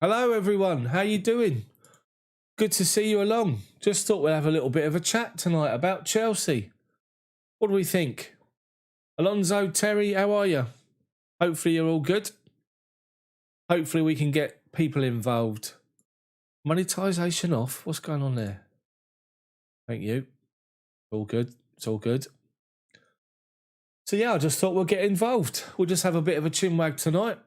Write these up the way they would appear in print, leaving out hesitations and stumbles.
Hello everyone, how you doing? Good to see you along. Just thought we'd have a little bit of a chat tonight about Chelsea. What do we think? Alonso, Terry, how are you? Hopefully you're all good. Hopefully we can get people involved. Monetization off? What's going on there? Thank you. All good. It's all good. So yeah, I just thought we'll get involved. We'll just have a bit of a chinwag tonight.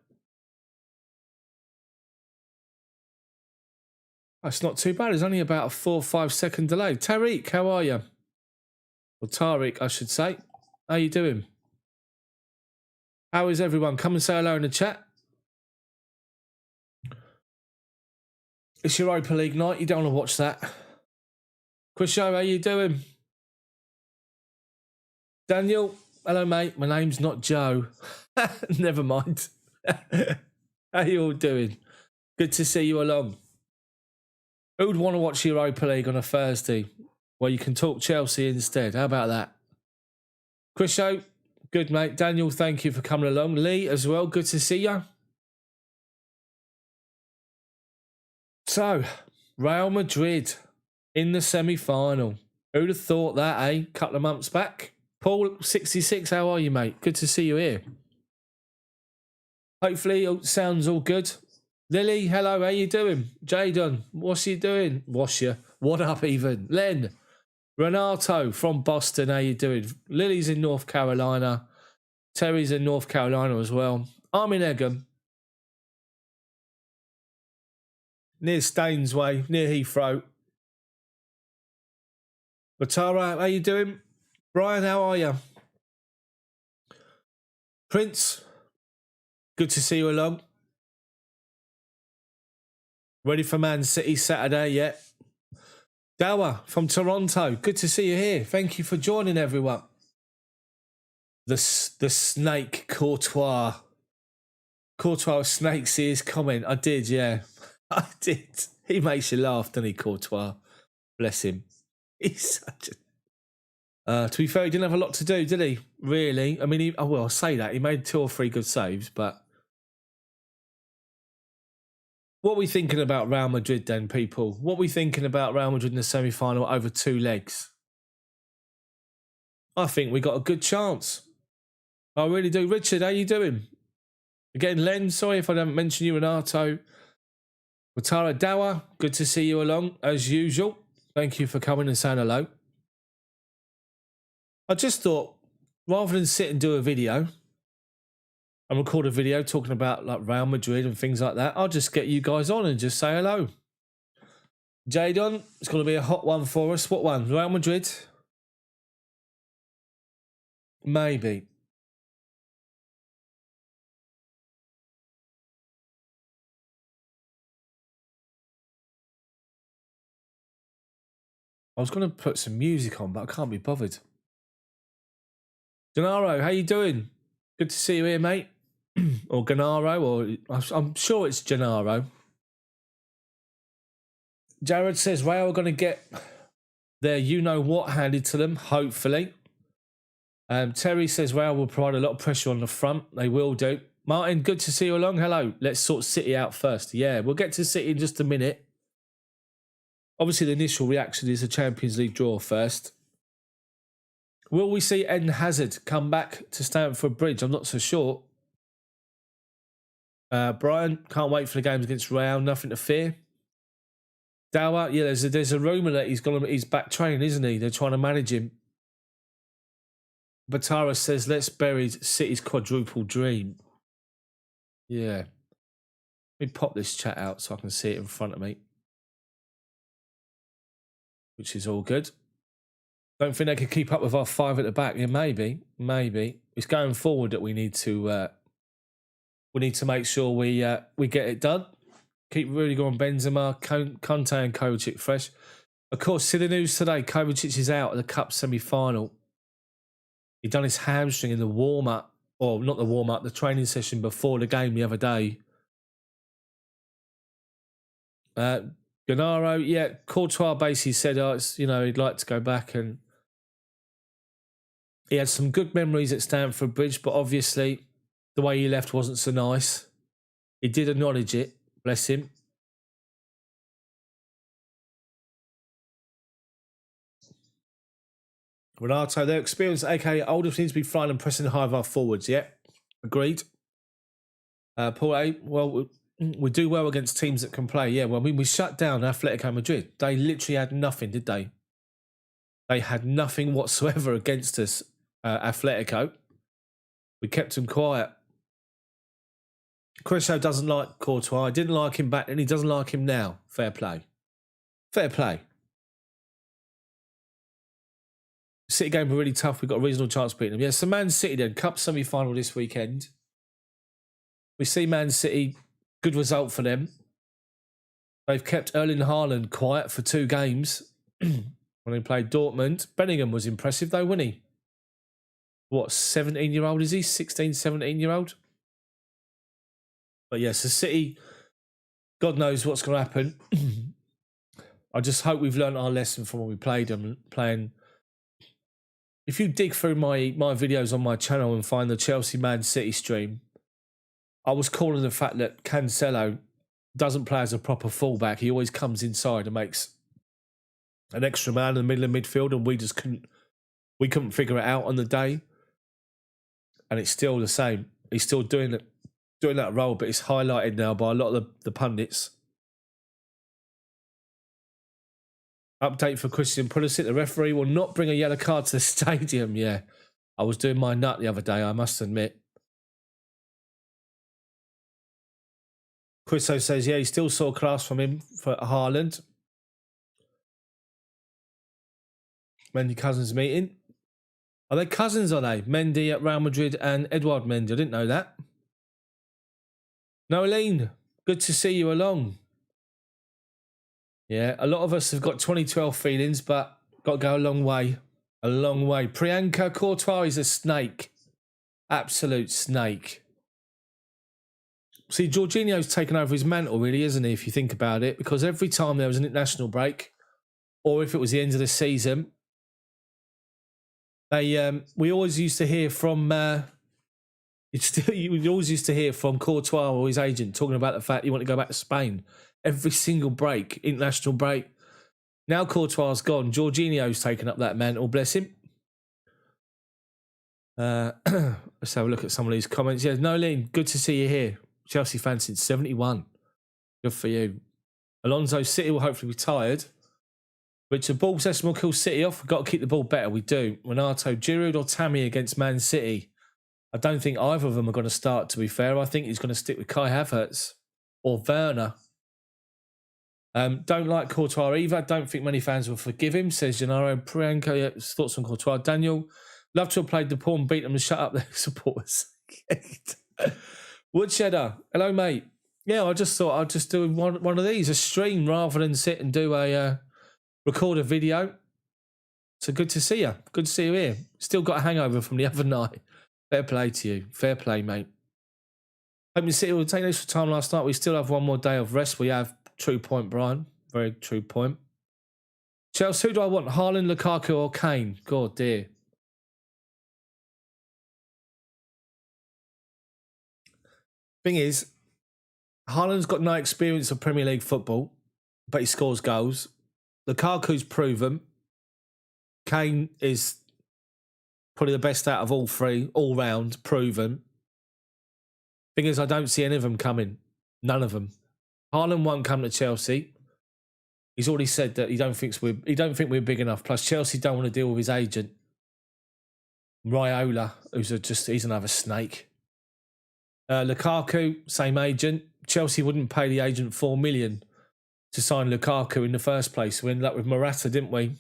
That's not too bad. It's only about a 4 or 5 second delay. Tariq, how are you? Or Tariq, I should say. How you doing? How is everyone? Come and say hello in the chat. It's Europa League night. You don't want to watch that. Chriso, how you doing? Daniel, hello mate. My name's not Joe. Never mind. How you all doing? Good to see you along. Who would want to watch Europa League on a Thursday where you can talk Chelsea instead? How about that? Chriso, good mate. Daniel, thank you for coming along. Lee as well, good to see you. So, Real Madrid in the semi-final. Who'd have thought that, eh? Couple of months back. Paul, 66, how are you, mate? Good to see you here. Hopefully it sounds all good. Lily, hello, how you doing? Jadon, what's you doing? What's you? What up even? Len, Renato from Boston, how you doing? Lily's in North Carolina. Terry's in North Carolina as well. I'm in Egham. Near Staines Way, near Heathrow. Batara, how you doing? Brian, how are you? Prince, good to see you along. Ready for Man City Saturday yet? Dawa from Toronto, good to see you here. Thank you for joining, everyone. The snake Courtois. Courtois snakes his comment. I did, yeah. I did. He makes you laugh, doesn't he, Courtois? Bless him. He's such a... to be fair, he didn't have a lot to do, did he? Really? I mean, I'll say that. He made 2 or 3 good saves, but... What are we thinking about Real Madrid then, people? What are we thinking about Real Madrid in the semi-final over 2 legs? I think we got a good chance. I really do. Richard, how you doing? Again, Len, sorry if I don't mention you, Renato. Watara Dawa, good to see you along, as usual. Thank you for coming and saying hello. I just thought, rather than sit and do a video and record a video talking about like Real Madrid and things like that, I'll just get you guys on and just say hello. Jadon, it's going to be a hot one for us. What one? Real Madrid? Maybe. I was going to put some music on, but I can't be bothered. Gennaro, how you doing? Good to see you here, mate. Or Gennaro, or I'm sure it's Gennaro. Jared says Real are going to get their you-know-what handed to them, hopefully. Terry says Real will provide a lot of pressure on the front. They will do. Martin, good to see you along. Hello. Let's sort City out first. Yeah, we'll get to City in just a minute. Obviously, the initial reaction is a Champions League draw first. Will we see Eden Hazard come back to Stamford Bridge? I'm not so sure. Brian, can't wait for the games against Real. Nothing to fear. Dawa, yeah, there's a rumour that he's back training, isn't he? They're trying to manage him. Batara says, let's bury City's quadruple dream. Yeah. Let me pop this chat out so I can see it in front of me. Which is all good. Don't think they could keep up with our 5 at the back. Yeah, maybe. It's going forward that we need to make sure we get it done. Keep Rudiger on Benzema, Conte and Kovacic fresh. Of course, see the news today. Kovacic is out of the Cup semi-final. He done his hamstring in the warm-up, or not the warm-up, the training session before the game the other day. Gennaro, yeah, Courtois basically said, he'd like to go back, and he had some good memories at Stamford Bridge, but obviously the way he left wasn't so nice. He did acknowledge it, bless him. Renato, their experience, aka Oldham, seems to be flying and pressing high of our forwards. Yeah, agreed. Paul A, well, we do well against teams that can play. Yeah, well, I mean, we shut down Atletico Madrid. They literally had nothing, did they? They had nothing whatsoever against us, Atletico. We kept them quiet. Crisho doesn't like Courtois. I didn't like him back then. He doesn't like him now. Fair play. Fair play. City game were really tough. We got a reasonable chance of beating them. Yeah, so Man City then, Cup semi-final this weekend. We see Man City, good result for them. They've kept Erling Haaland quiet for 2 games when they played Dortmund. Bellingham was impressive though, wasn't he? What, 17-year-old is he? 16, 17-year-old? But yes, the City, God knows what's going to happen. I just hope we've learned our lesson from when we played them. If you dig through my videos on my channel and find the Chelsea Man City stream, I was calling the fact that Cancelo doesn't play as a proper fullback. He always comes inside and makes an extra man in the middle of midfield, and we couldn't figure it out on the day. And it's still the same. He's still doing that role, but it's highlighted now by a lot of the pundits. Update for Christian Pulisic. The referee will not bring a yellow card to the stadium. Yeah, I was doing my nut the other day, I must admit. Chriso says, yeah, he still saw class from him for Haaland. Mendy Cousins meeting. Are they cousins, are they? Mendy at Real Madrid and Edouard Mendy. I didn't know that. Noeline, good to see you along. Yeah, a lot of us have got 2012 feelings, but got to go a long way. A long way. Priyanka Courtois is a snake. Absolute snake. See, Jorginho's taken over his mantle, really, isn't he, if you think about it? Because every time there was an international break, or if it was the end of the season, we always used to hear from... you always used to hear from Courtois or his agent talking about the fact he wanted to go back to Spain. Every single break, international break. Now Courtois' gone. Jorginho's taken up that mantle, bless him. Let's have a look at some of these comments. Yeah, Nolene, good to see you here. Chelsea fan since 71. Good for you. Alonso, City will hopefully be tired. Richard, ball possession will kill City off. We've got to keep the ball better. We do. Renato, Giroud or Tammy against Man City? I don't think either of them are going to start, to be fair. I think he's going to stick with Kai Havertz or Werner. Don't like Courtois either. Don't think many fans will forgive him, says Gennaro. Priyanka, yeah, thoughts on Courtois. Daniel, love to have played the poor and beat them and shut up their supporters. Woodshedder, hello, mate. Yeah, I just thought I'd just do one of these, a stream, rather than sit and do record a video. So good to see you. Good to see you here. Still got a hangover from the other night. Fair play to you. Fair play, mate. Hoping City will take extra time last night. We still have one more day of rest. We have. True point, Brian. Very true point. Chelsea, who do I want? Haaland, Lukaku or Kane? God dear. Thing is, Haaland's got no experience of Premier League football, but he scores goals. Lukaku's proven. Kane is probably the best out of all three, all round, proven. Thing is, I don't see any of them coming. None of them. Haaland won't come to Chelsea. He's already said that he don't think we're big enough. Plus, Chelsea don't want to deal with his agent, Raiola, he's another snake. Lukaku, same agent. Chelsea wouldn't pay the agent $4 million to sign Lukaku in the first place. We ended up with Morata, didn't we?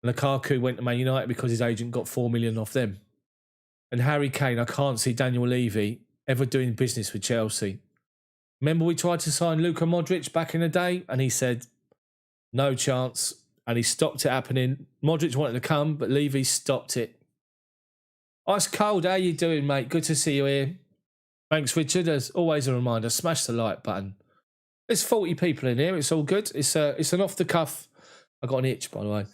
Lukaku went to Man United because his agent got $4 million off them. And Harry Kane, I can't see Daniel Levy ever doing business with Chelsea. Remember we tried to sign Luka Modric back in the day and he said, no chance. And he stopped it happening. Modric wanted to come, but Levy stopped it. Ice Cold, how you doing, mate? Good to see you here. Thanks, Richard. As always, a reminder, smash the like button. There's 40 people in here. It's all good. It's an off-the-cuff... I got an itch, by the way.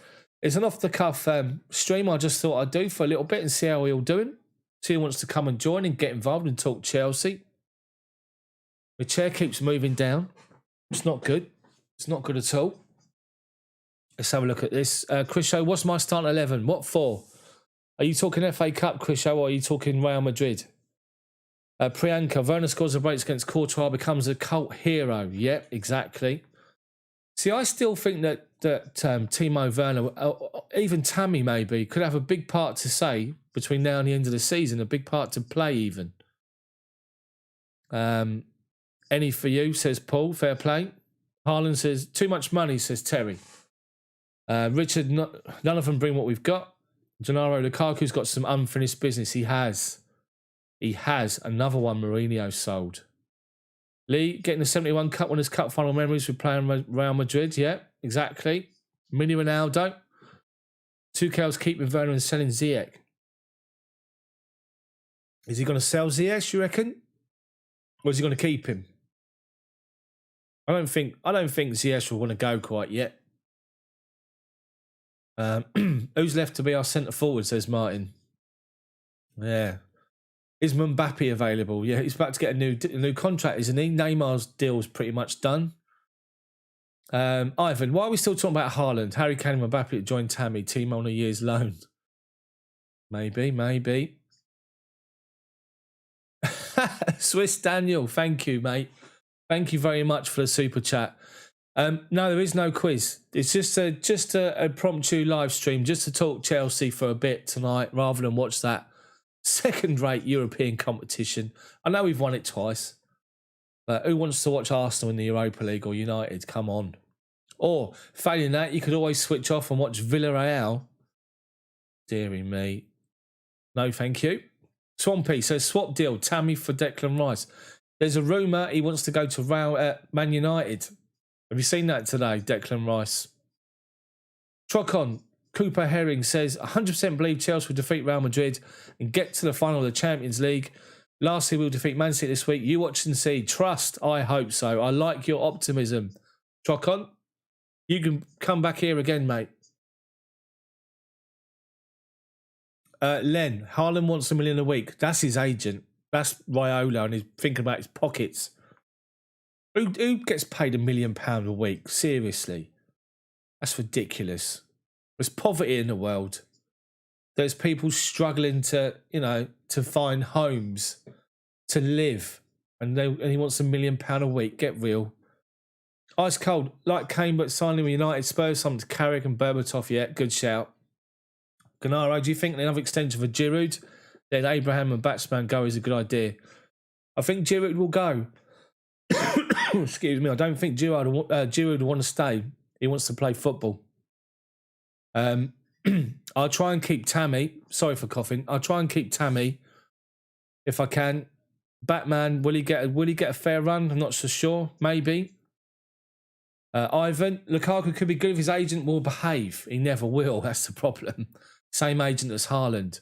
It's an off-the-cuff stream I just thought I'd do for a little bit and see how we're all doing. See who wants to come and join and get involved and talk Chelsea. The chair keeps moving down. It's not good. It's not good at all. Let's have a look at this. Chris Show, what's my starting 11? What for? Are you talking FA Cup, Chris, or are you talking Real Madrid? Priyanka, Werner scores a brace against Courtois, becomes a cult hero. Yep, exactly. See, I still think that Timo Werner, even Tammy maybe, could have a big part to say between now and the end of the season, a big part to play even. Any for you, says Paul, fair play. Haaland says, too much money, says Terry. Richard, none of them bring what we've got. Gennaro, Lukaku's got some unfinished business. He has. Another one Mourinho sold. Lee, getting the 71 Cup Winners' Cup final memories with playing Real Madrid. Yeah, exactly. Mini Ronaldo. Tuchel's keeping Werner and selling Ziyech. Is he going to sell Ziyech, you reckon? Or is he going to keep him? I don't think Ziyech will want to go quite yet. Who's left to be our centre forward, says Martin. Yeah. Is Mbappe available? Yeah, he's about to get a new contract, isn't he? Neymar's deal's pretty much done. Ivan, why are we still talking about Haaland? Harry Kane and Mbappe to join Tammy. Team on a year's loan. Maybe. Swiss Daniel, thank you, mate. Thank you very much for the super chat. No, there is no quiz. It's just a impromptu live stream just to talk Chelsea for a bit tonight rather than watch that second-rate European competition. I know we've won it twice, but who wants to watch Arsenal in the Europa League or United? Come on. Or, failing that, you could always switch off and watch Villarreal. Deary me. No, thank you. Swampy says, swap deal, Tammy for Declan Rice. There's a rumour he wants to go to Man United. Have you seen that today, Declan Rice? Trocon, Cooper Herring says, 100% believe Chelsea will defeat Real Madrid and get to the final of the Champions League. Lastly, we'll defeat Man City this week. You watch and see. Trust, I hope so. I like your optimism. Trocon, you can come back here again, mate. Len, Haaland wants $1 million a week. That's his agent. That's Raiola, and he's thinking about his pockets. Who gets paid £1 million a week? Seriously. That's ridiculous. There's poverty in the world. There's people struggling to find homes, to live. And he wants £1 million a week. Get real. Ice cold. Like Kane, but signing with United. Spurs, something to Carrick and Berbatov. Yeah, good shout. Gennaro, do you think another extension for Giroud? Then Abraham and Batsman go is a good idea. I think Giroud will go. Excuse me. I don't think Giroud will want to stay. He wants to play football. I'll try and keep Tammy. Sorry for coughing. I'll try and keep Tammy if I can. Batman, will he get a fair run? I'm not so sure. Maybe. Ivan, Lukaku could be good if his agent will behave. He never will. That's the problem. Same agent as Haaland.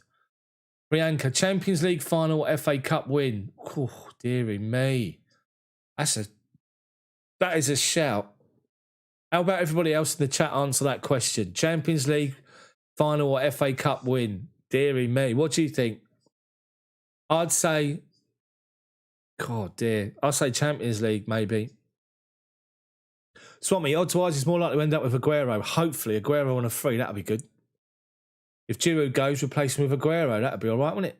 Priyanka, Champions League final, FA Cup win. Oh, dearie me. That is a shout. How about everybody else in the chat answer that question? Champions League final or FA Cup win? Dearie me. What do you think? I'd say, God dear. I'd say Champions League, maybe. Swami, odds-wise, it's more likely to end up with Aguero. Hopefully, Aguero on a free. That'd be good. If Giroud goes, replace him with Aguero. That'd be all right, wouldn't it?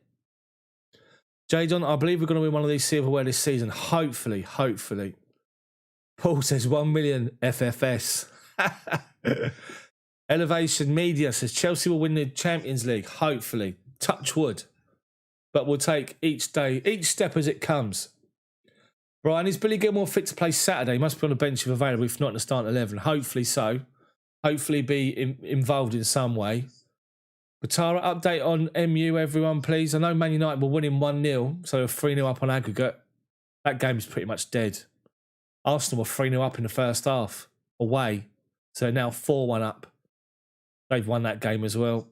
Jadon, I believe we're going to win one of these silverware this season. Hopefully. Paul says 1 million FFS. Elevation Media says Chelsea will win the Champions League. Hopefully. Touch wood. But we'll take each step as it comes. Brian, is Billy Gilmore fit to play Saturday? He must be on the bench if available, if not in the starting 11. Hopefully so. Hopefully be involved in some way. Batara, update on MU, everyone, please. I know Man United were winning 1-0, so 3-0 up on aggregate. That game's pretty much dead. Arsenal were 3-0 up in the first half, away. So now 4-1 up. They've won that game as well.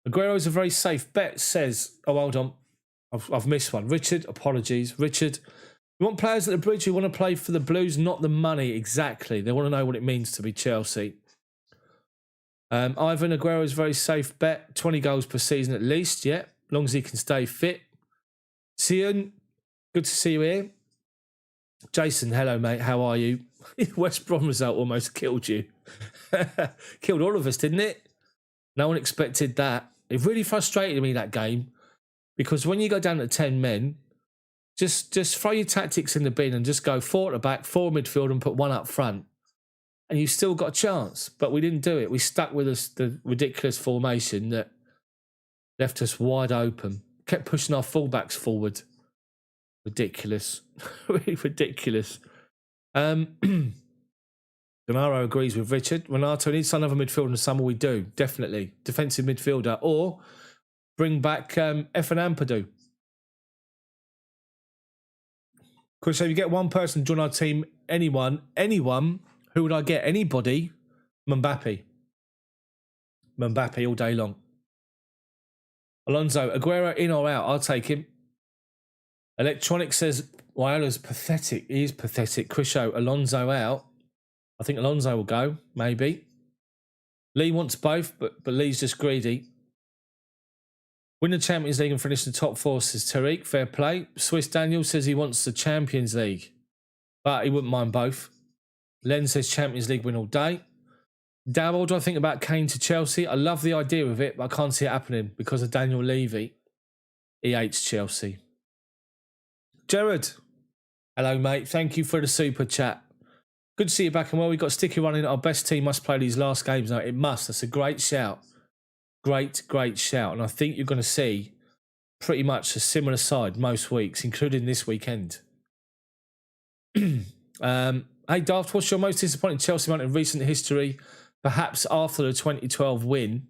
Aguero's a very safe bet, says... Oh, hold on. I've missed one. Richard, apologies. Richard, we want players at the bridge who want to play for the Blues, not the money. Exactly. They want to know what it means to be Chelsea. Ivan, Aguero's a very safe bet. 20 goals per season at least, yeah. As long as he can stay fit. Sion, good to see you here. Jason, hello, mate. How are you? West Brom result almost killed you. Killed all of us, didn't it? No one expected that. It really frustrated me, that game, because when you go down to 10 men, just throw your tactics in the bin and just go 4 at the back, 4 midfield, and put 1 up front. And you've still got a chance. But we didn't do it. We stuck with the ridiculous formation that left us wide open. Kept pushing our fullbacks forward. Ridiculous. Really ridiculous. Gennaro agrees with Richard. Renato needs another midfielder in the summer. We do, definitely. Defensive midfielder. Or bring back Efan Ampadu. Chris, so if you get one person to join our team, anyone, who would I get? Anybody? Mbappe all day long. Alonso, Aguero in or out? I'll take him. Electronic says, Wyola's pathetic. He is pathetic. Crisho, Alonso out. I think Alonso will go, maybe. Lee wants both, but Lee's just greedy. Win the Champions League and finish the top 4, says Tariq. Fair play. Swiss Daniel says he wants the Champions League, but he wouldn't mind both. Len says Champions League win all day. Dad, what do I think about Kane to Chelsea? I love the idea of it, but I can't see it happening because of Daniel Levy. He hates Chelsea. Jared. Hello, mate. Thank you for the super chat. Good to see you back and well. We've got Sticky running. Our best team must play these last games now. It must. That's a great shout. Great shout. And I think you're going to see pretty much a similar side most weeks, including this weekend. Hey, Daft, what's your most disappointing Chelsea moment in recent history, perhaps after the 2012 win?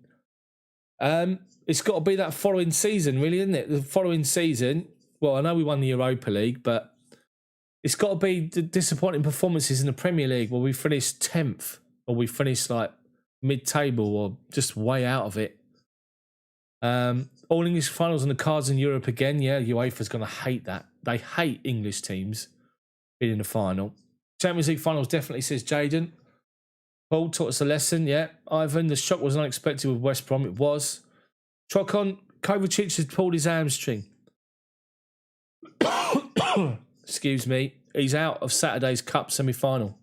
It's got to be that following season, really, isn't it? The following season, well, I know we won the Europa League, but it's got to be the disappointing performances in the Premier League where we finished 10th or we finished like mid-table or just way out of it. All English finals on the cards in Europe again. Yeah, UEFA's going to hate that. They hate English teams being in the final. Champions League finals definitely, says Jaden. Paul taught us a lesson, yeah. Ivan, the shock was unexpected with West Brom. It was. Trocon, Kovacic has pulled his hamstring. Excuse me. He's out of Saturday's Cup semi-final.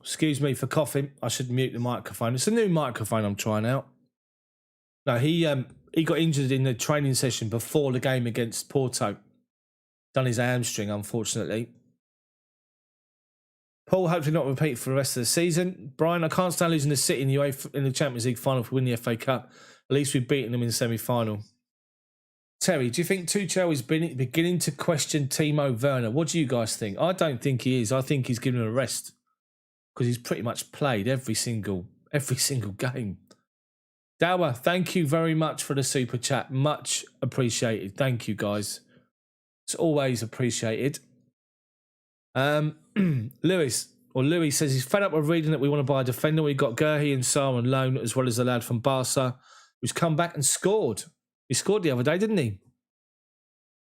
Excuse me for coughing. I should mute the microphone. It's a new microphone I'm trying out. No, he got injured in the training session before the game against Porto. Done his hamstring, unfortunately. Paul, hopefully not repeat for the rest of the season. Brian, I can't stand losing the City in the Champions League final if we win the FA Cup. At least we've beaten them in the semi-final. Terry, do you think Tuchel is beginning to question Timo Werner? What do you guys think? I don't think he is. I think he's given him a rest because he's pretty much played every single game. Dower, thank you very much for the super chat. Much appreciated. Thank you, guys. It's always appreciated. Louis says he's fed up with reading that we want to buy a defender. We've got Gerhi and Sarr on loan, as well as the lad from Barca, who's come back and scored. He scored the other day, didn't he?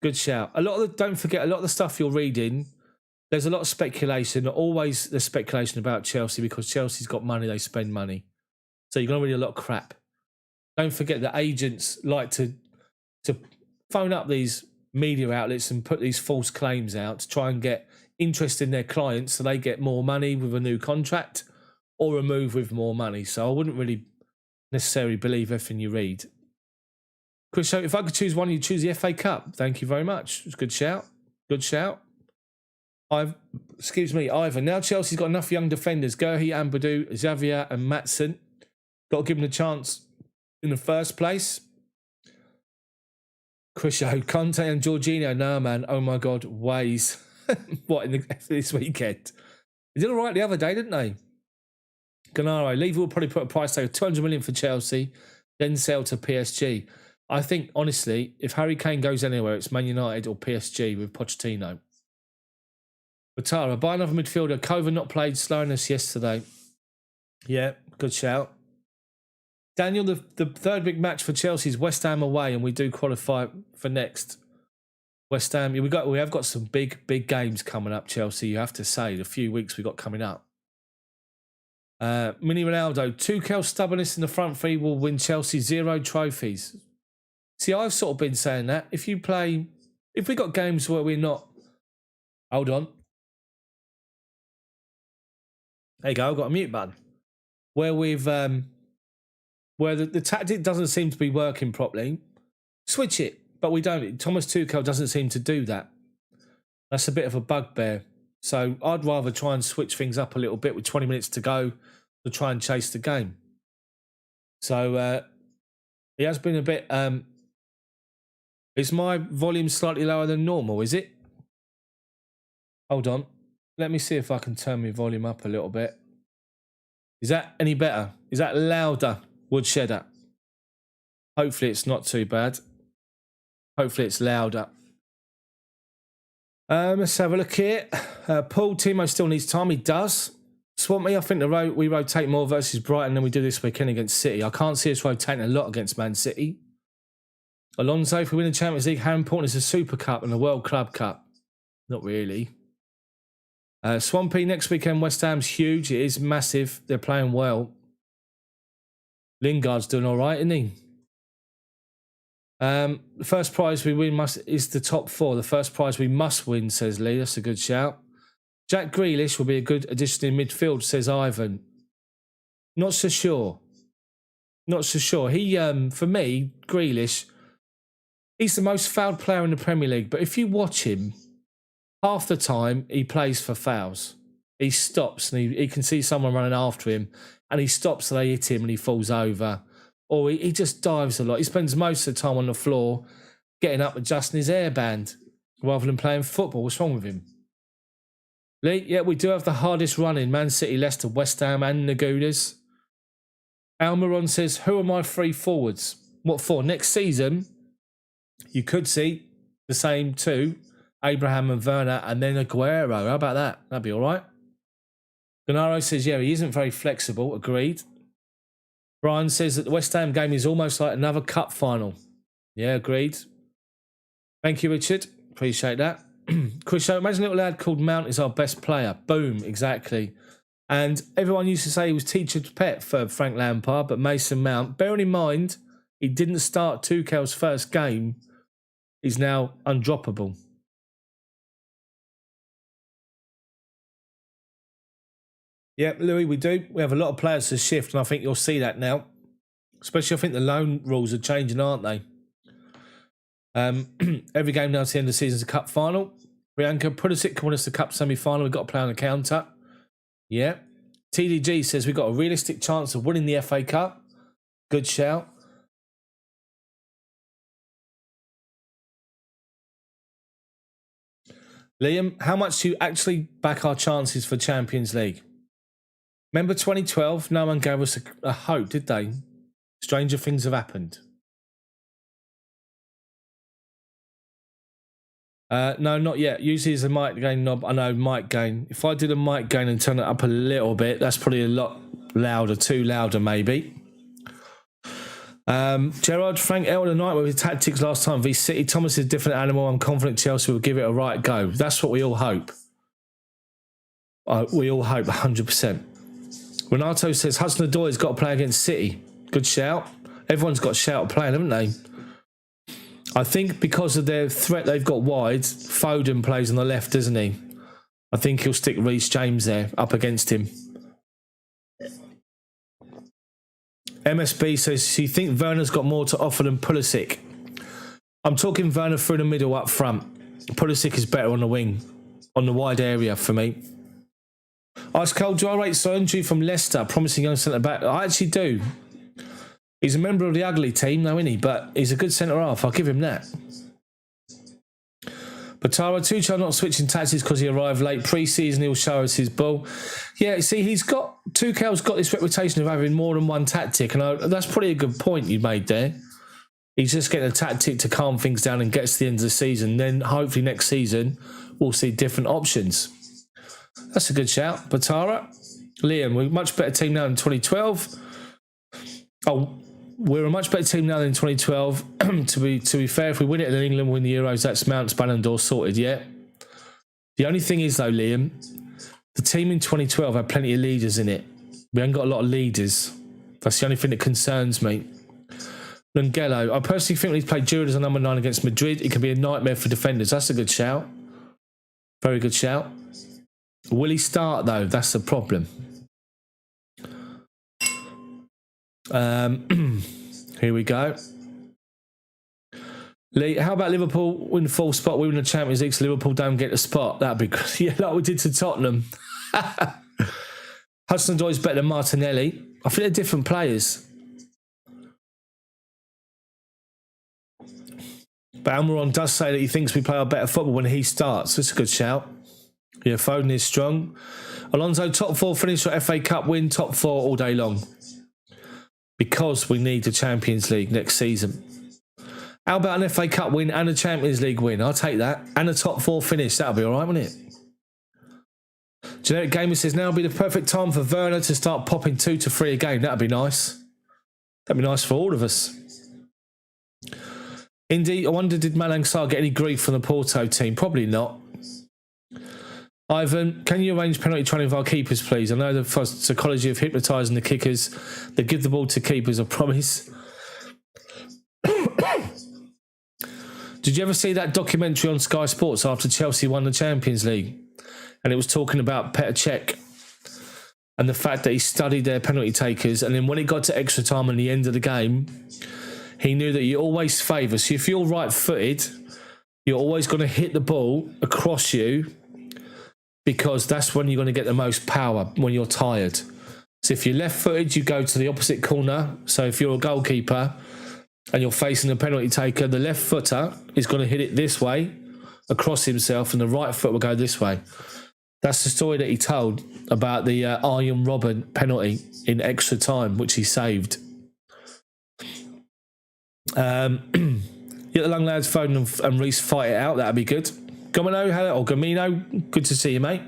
Good shout. Don't forget, a lot of the stuff you're reading, there's a lot of speculation. Always there's speculation about Chelsea because Chelsea's got money, they spend money. So you're going to read a lot of crap. Don't forget that agents like to phone up these media outlets and put these false claims out to try and get interest in their clients so they get more money with a new contract or a move with more money. So I wouldn't really necessarily believe everything you read. Chris, so if I could choose one, you'd choose the FA Cup. Thank you very much. It's a good shout. Good shout. Ivan. Now Chelsea's got enough young defenders. Gerhi, Ampadu, Xavier and Matson. Got to give them a chance in the first place. Chris, Conte and Jorginho. No, man. Oh, my God. Ways. What, this weekend? They did all right the other day, didn't they? Gennaro. Levy will probably put a price tag of 200 million for Chelsea, then sell to PSG. I think, honestly, if Harry Kane goes anywhere, it's Man United or PSG with Pochettino. Batara, buy another midfielder. Kova not played slowness yesterday. Yeah, good shout. Daniel, the third big match for Chelsea is West Ham away, and we do qualify for next. West Ham, we have got some big games coming up, Chelsea, you have to say, the few weeks we've got coming up. Mini Ronaldo, Tuchel's stubbornness in the front three will win Chelsea 0 trophies. See, I've sort of been saying that. If we got games where we're not... Hold on. There you go, I've got a mute button. Where we've where the tactic doesn't seem to be working properly, switch it. But we don't. Thomas Tuchel doesn't seem to do that. That's a bit of a bugbear. So I'd rather try and switch things up a little bit with 20 minutes to go to try and chase the game. So he has been a bit... is my volume slightly lower than normal, is it? Hold on. Let me see if I can turn my volume up a little bit. Is that any better? Is that louder, Woodshedder? Hopefully it's not too bad. Hopefully it's louder. Let's have a look here. Paul, Timo still needs time. He does. Swampy, I think we rotate more versus Brighton than we do this weekend against City. I can't see us rotating a lot against Man City. Alonso, if we win the Champions League, how important is the Super Cup and the World Club Cup? Not really. Swampy, next weekend, West Ham's huge. It is massive. They're playing well. Lingard's doing all right, isn't he? The first prize we win is the top 4. The first prize we must win, says Lee. That's a good shout. Jack Grealish will be a good addition in midfield, says Ivan. Not so sure. Not so sure. He, for me, Grealish, he's the most fouled player in the Premier League. But if you watch him, half the time he plays for fouls. He stops and he can see someone running after him and he stops and they hit him and he falls over. Or he just dives a lot. He spends most of the time on the floor getting up adjusting his hairband rather than playing football. What's wrong with him? Lee, yeah, we do have the hardest run in Man City, Leicester, West Ham and Nagudas. Almiron says, who are my 3 forwards? What for? Next season, you could see the same 2, Abraham and Werner, and then Aguero. How about that? That'd be all right. Gennaro says, yeah, he isn't very flexible. Agreed. Brian says that the West Ham game is almost like another cup final. Yeah, agreed. Thank you, Richard. Appreciate that. Chris, imagine a little lad called Mount is our best player. Boom, exactly. And everyone used to say he was teacher's pet for Frank Lampard, but Mason Mount, bearing in mind, he didn't start Tuchel's first game, he's now undroppable. Yep, Louis, we do. We have a lot of players to shift, and I think you'll see that now. Especially, I think the loan rules are changing, aren't they? Every game now to the end of the season is a cup final. Priyanka, Pulisic can win us the cup semi-final. We've got to play on the counter. Yeah. TDG says we've got a realistic chance of winning the FA Cup. Good shout. Liam, how much do you actually back our chances for Champions League? Remember 2012? No one gave us a hope, did they? Stranger things have happened. No, not yet. Usually it's a mic gain knob. I know, mic gain. If I did a mic gain and turn it up a little bit, that's probably a lot louder, too louder maybe. Gerard, Frank L tonight with his tactics last time v City. Thomas is a different animal. I'm confident Chelsea will give it a right go. That's what we all hope. We all hope 100%. Renato says Hudson-Odoi has got to play against City. Good shout. Everyone's got a shout at playing, haven't they? I think because of their threat they've got wide, Foden plays on the left, doesn't he? I think he'll stick Reece James there, up against him. MSB says, you think Werner's got more to offer than Pulisic? I'm talking Werner through the middle up front. Pulisic is better on the wing, on the wide area for me. Ice Cold, do I rate Soyuncu from Leicester, promising young centre-back? I actually do. He's a member of the ugly team, though, isn't he? But he's a good centre-half. I'll give him that. Batara, Tuchel not switching tactics because he arrived late. Pre-season, he'll show us his ball. Yeah, see, Tuchel's got this reputation of having more than one tactic, and that's probably a good point you made there. He's just getting a tactic to calm things down and gets to the end of the season. Then, hopefully, next season, we'll see different options. That's a good shout. Batara. Liam, we're a much better team now than 2012. Oh, we're a much better team now than 2012. to be fair, if we win it in England, win the Euros, that's Mount's Ballon d'Or sorted, yeah. The only thing is, though, Liam, the team in 2012 had plenty of leaders in it. We haven't got a lot of leaders. That's the only thing that concerns me. Lungello, I personally think when he's played Giroud as a number 9 against Madrid, it can be a nightmare for defenders. That's a good shout. Very good shout. Will he start, though? That's the problem. Here we go. Lee, how about Liverpool win the full spot? We win the Champions League, so Liverpool don't get the spot. That'd be good. Yeah, like we did to Tottenham. Hudson-odoi is better than Martinelli. I think they're different players. But Almiron does say that he thinks we play our better football when he starts. That's a good shout. Yeah, Foden is strong. Alonso, top 4 finish or FA Cup win, top 4 all day long. Because we need the Champions League next season. How about an FA Cup win and a Champions League win? I'll take that. And a top 4 finish. That'll be all right, won't it? Generic Gamer says, now would be the perfect time for Werner to start popping 2 to 3 a game. That'd be nice. That'd be nice for all of us. Indy, I wonder, did Malang Sarr get any grief from the Porto team? Probably not. Ivan, can you arrange penalty training for our keepers, please? I know the psychology of hypnotising the kickers. They give the ball to keepers, I promise. Did you ever see that documentary on Sky Sports after Chelsea won the Champions League? And it was talking about Petr Cech and the fact that he studied their penalty takers. And then when it got to extra time and the end of the game, he knew that you always favour. So if you're right-footed, you're always going to hit the ball across you because that's when you're going to get the most power, when you're tired. So if you're left-footed, you go to the opposite corner. So if you're a goalkeeper and you're facing a penalty taker, the left footer is going to hit it this way across himself and the right foot will go this way. That's the story that he told about the Arjen Robben penalty in extra time, which he saved. Get the long lads, Foden and Reece fight it out. That'd be good. Gamino, good to see you, mate.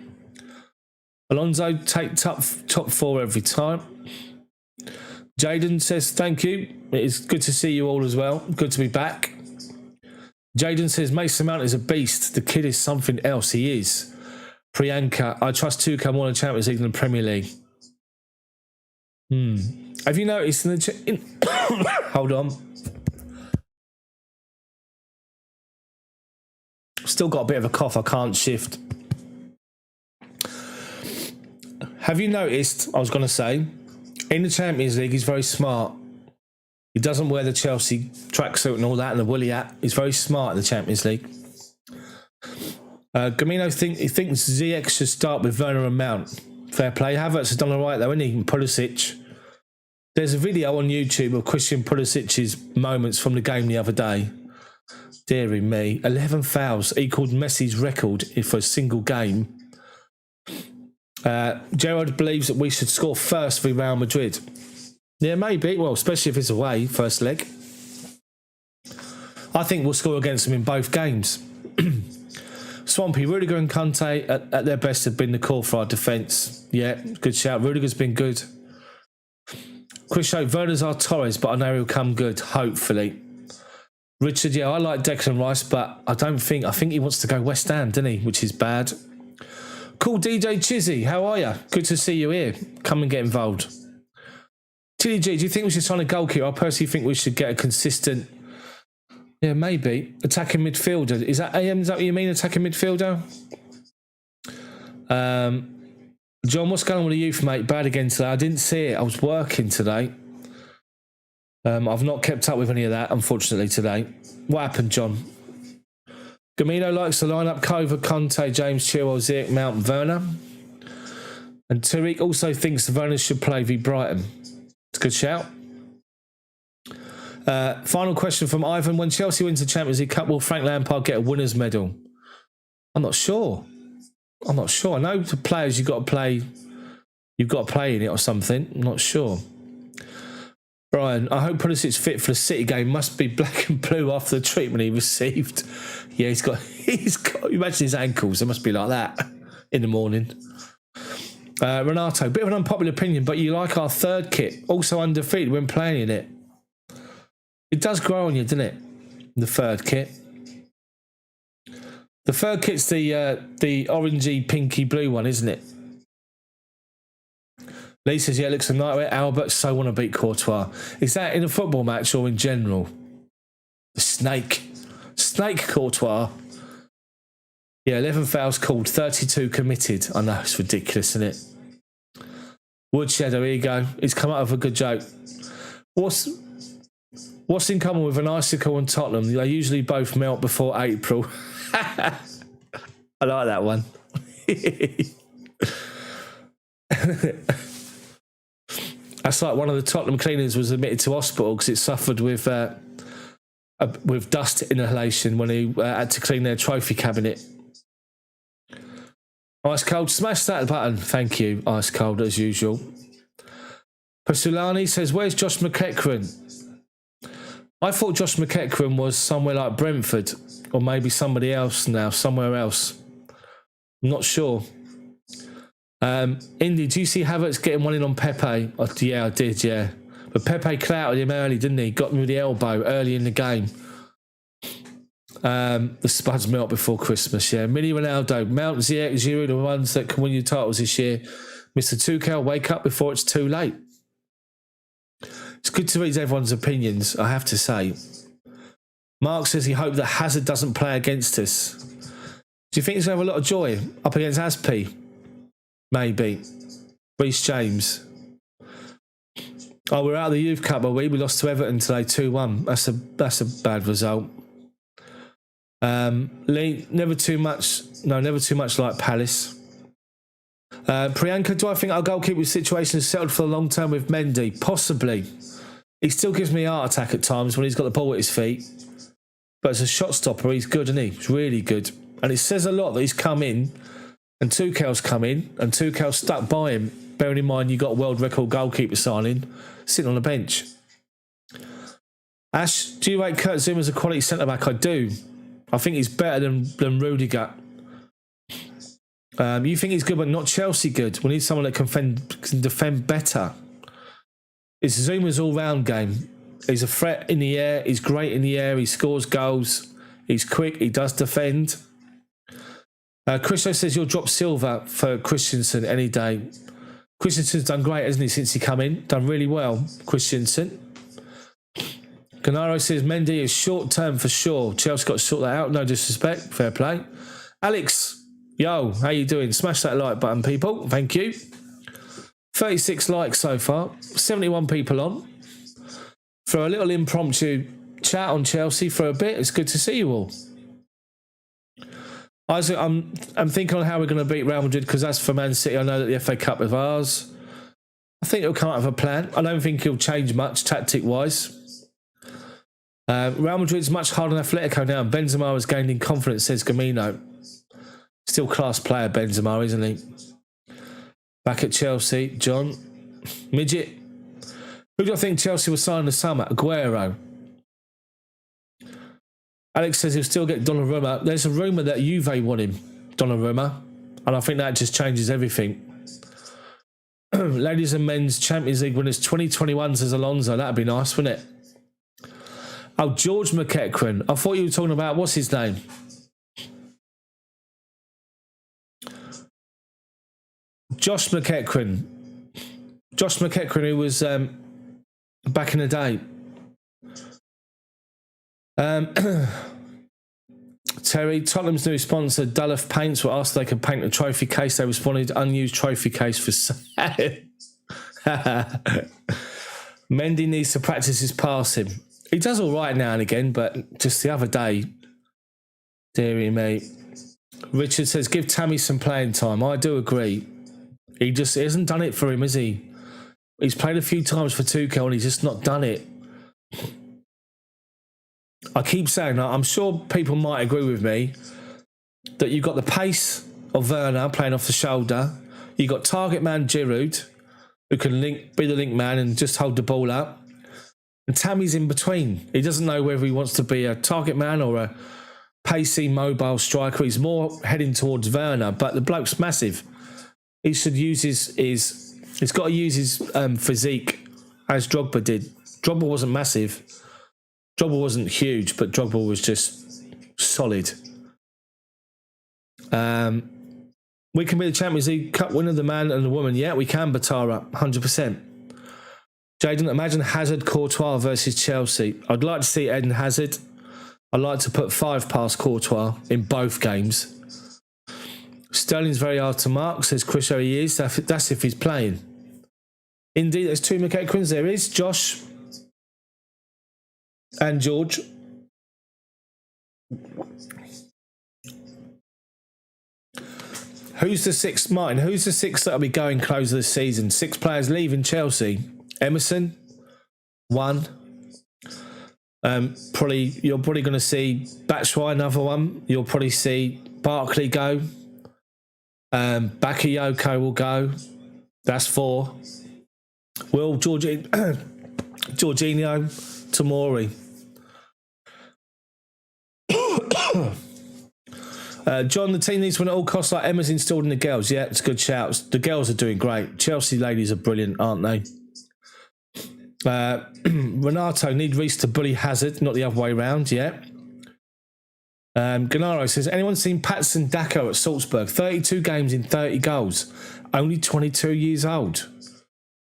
Alonso, take top 4 every time. Jaden says, thank you. It is good to see you all as well. Good to be back. Jaden says, Mason Mount is a beast. The kid is something else. He is. Priyanka, I trust Tuchel more in the Champions League than the Premier League. Have you noticed hold on. Still got a bit of a cough. I can't shift. Have you noticed, I was going to say, in the Champions League, he's very smart. He doesn't wear the Chelsea tracksuit and all that and the woolly hat. He's very smart in the Champions League. Gamino thinks Ziyech should start with Werner and Mount. Fair play. Havertz has done all right, though, isn't he? And Pulisic. There's a video on YouTube of Christian Pulisic's moments from the game the other day. Deary me. 11 fouls equalled Messi's record for a single game. Gerard believes that we should score first for Real Madrid. Yeah, maybe. Well, especially if it's away, first leg. I think we'll score against them in both games. Swampy, Rudiger and Conte at their best have been the core for our defence. Yeah, good shout. Rudiger's been good. Chris Show, Werner's our Torres, but I know he'll come good, hopefully. Richard, yeah, I like Declan Rice, but I think he wants to go West Ham, doesn't he? Which is bad. Cool DJ Chizzy, how are you? Good to see you here. Come and get involved. Tilly G, do you think we should sign a goalkeeper? I personally think we should get a consistent, yeah, maybe, attacking midfielder. Is that what you mean, attacking midfielder? John, what's going on with the youth, mate? Bad again today. I didn't see it. I was working today. I've not kept up with any of that, unfortunately, today. What happened, John? Gamino likes the lineup: Kova, Conte, James, Chilwell, Ziyech, Mount, Werner. And Tariq also thinks the Werner should play v Brighton. It's a good shout. Final question from Ivan. When Chelsea wins the Champions League Cup, will Frank Lampard get a winner's medal? I'm not sure. I know the players you've got to play in it or something. I'm not sure. Brian, I hope Pulisic's fit for the City game. Must be black and blue after the treatment he received. Yeah, he's got. Imagine his ankles. They must be like that in the morning. Renato, bit of an unpopular opinion, but you like our third kit, also undefeated when playing in it. It does grow on you, doesn't it? The third kit. The third kit's the orangey, pinky blue one, isn't it? Lee says, yeah, it looks a nightmare. Albert, so want to beat Courtois. Is that in a football match or in general? The Snake Courtois. Yeah, 11 fouls called, 32 committed. I know, it's ridiculous, isn't it? Woodshadow, here you go. He's come up with a good joke. What's in common with an icicle and Tottenham? They usually both melt before April. I like that one. That's like one of the Tottenham cleaners was admitted to hospital because it suffered with dust inhalation when he had to clean their trophy cabinet. Ice Cold, smash that button. Thank you, Ice Cold, as usual. Pasulani says, where's Josh McEachran? I thought Josh McEachran was somewhere like Brentford, or maybe somebody else now, somewhere else. I'm not sure. Indy, do you see Havertz getting one in on Pepe? Oh, yeah, I did, yeah. But Pepe clouted him early, didn't he? Got him with the elbow early in the game. The spuds melt before Christmas, yeah. Mini Ronaldo, Mount, Ziyech, Giroud, the ones that can win you titles this year. Mr. Tuchel, wake up before it's too late. It's good to read everyone's opinions, I have to say. Mark says he hoped that Hazard doesn't play against us. Do you think he's going to have a lot of joy up against Aspi? Maybe. Reece James. Oh, we're out of the Youth Cup, are we? We lost to Everton today, 2-1. That's a bad result. Lee, never too much like Palace. Priyanka, do I think our goalkeeper situation is settled for the long term with Mendy? Possibly. He still gives me a heart attack at times when he's got the ball at his feet. But as a shot stopper, he's good, isn't he? He's really good. And it says a lot that he's come in and Tuchel's come in and Tuchel's stuck by him. Bearing in mind you got a world record goalkeeper signing sitting on the bench. Ash, do you rate Kurt Zouma as a quality centre-back? I do. I think he's better than Rudiger. You think he's good, but not Chelsea good. We need someone that can defend better. It's Zuma's all-round game. He's a threat in the air. He's great in the air. He scores goals. He's quick. He does defend. Christo says you'll drop Silva for Christensen any day. Christensen's done great, hasn't he, since he come in? Done really well, Christensen. Canaro says Mendy is short-term for sure. Chelsea got to sort that out. No disrespect. Fair play. Alex, yo, how you doing? Smash that like button, people. Thank you. 36 likes so far. 71 people on. For a little impromptu chat on Chelsea for a bit. It's good to see you all. Isaac, I'm thinking on how we're going to beat Real Madrid because as for Man City, I know that the FA Cup is ours. I think it'll come out of a plan. I don't think he'll change much tactic-wise. Real Madrid's much harder than Atletico now. Benzema has gained in confidence, says Gamino. Still class player, Benzema, isn't he? Back at Chelsea, John. Midget. Who do I think Chelsea will sign in the summer? Aguero. Alex says he'll still get Donnarumma. There's a rumour that Juve want him, Donnarumma. And I think that just changes everything. Ladies and men's Champions League winners 2021, says Alonso. That'd be nice, wouldn't it? Oh, George McEachran. I thought you were talking about, what's his name? Josh McEachran. Josh McEachran, who was back in the day. Terry, Tottenham's new sponsor, Dulloff Paints, were asked if they could paint a trophy case. They responded, unused trophy case for sale. Mendy needs to practice his passing. He does all right now and again, but just the other day, dearie me. Richard says, give Tammy some playing time. I do agree. He hasn't done it for him, has he? He's played a few times for Tuchel and he's just not done it. I keep saying that. I'm sure people might agree with me that you've got the pace of Werner playing off the shoulder. You've got target man Giroud, who can be the link man and just hold the ball up. And Tammy's in between. He doesn't know whether he wants to be a target man or a pacey, mobile striker. He's more heading towards Werner, but the bloke's massive. He should use he's got to use his physique as Drogba did. Drogba wasn't massive. Drogba wasn't huge, but Drogba was just solid. We can be the Champions League Cup winner, the man and the woman. Yeah, we can, Batara, 100%. Jaden, imagine Hazard Courtois versus Chelsea. I'd like to see Eden Hazard. I'd like to put 5 past Courtois in both games. Sterling's very hard to mark, says Chris. Oh, he is. That's if he's playing. Indeed, there's 2 McEachrans. There is Josh. And George. Who's the sixth, Martin? Who's the sixth that'll be going close of the season? 6 players leaving Chelsea. Emerson, 1. You're probably going to see Batshuayi, another one. You'll probably see Barkley go. Bakayoko will go. That's 4. Will Jorginho, Tomori. John, the team needs to win at all costs like Emma's installed in the girls. Yeah, it's good shouts. The girls are doing great. Chelsea ladies are brilliant, aren't they? Renato, need Reece to bully Hazard, not the other way round, yeah. Gennaro says, anyone seen Patson Dako at Salzburg? 32 games in 30 goals. Only 22 years old.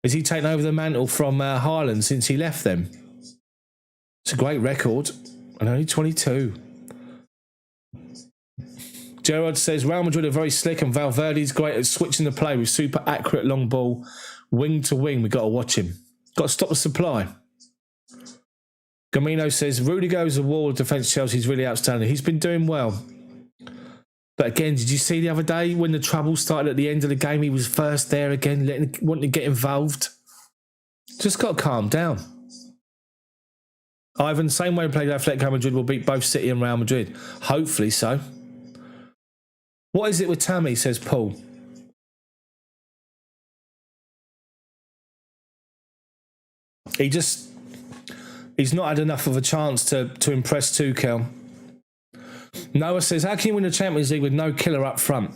Has he taken over the mantle from Haaland since he left them? It's a great record. And only 22. Gerard says, Real Madrid are very slick and Valverde's great at switching the play with super accurate long ball, wing to wing. We've got to watch him. Got to stop the supply. Gamino says, Rudiger is a wall of defence. Chelsea's really outstanding. He's been doing well. But again, did you see the other day when the trouble started at the end of the game? He was first there again, wanting to get involved. Just got to calm down. Ivan, same way we played Atletico Madrid, will beat both City and Real Madrid. Hopefully so. What is it with Tammy, says Paul? He's not had enough of a chance to impress Tuchel. Noah says, how can you win the Champions League with no killer up front?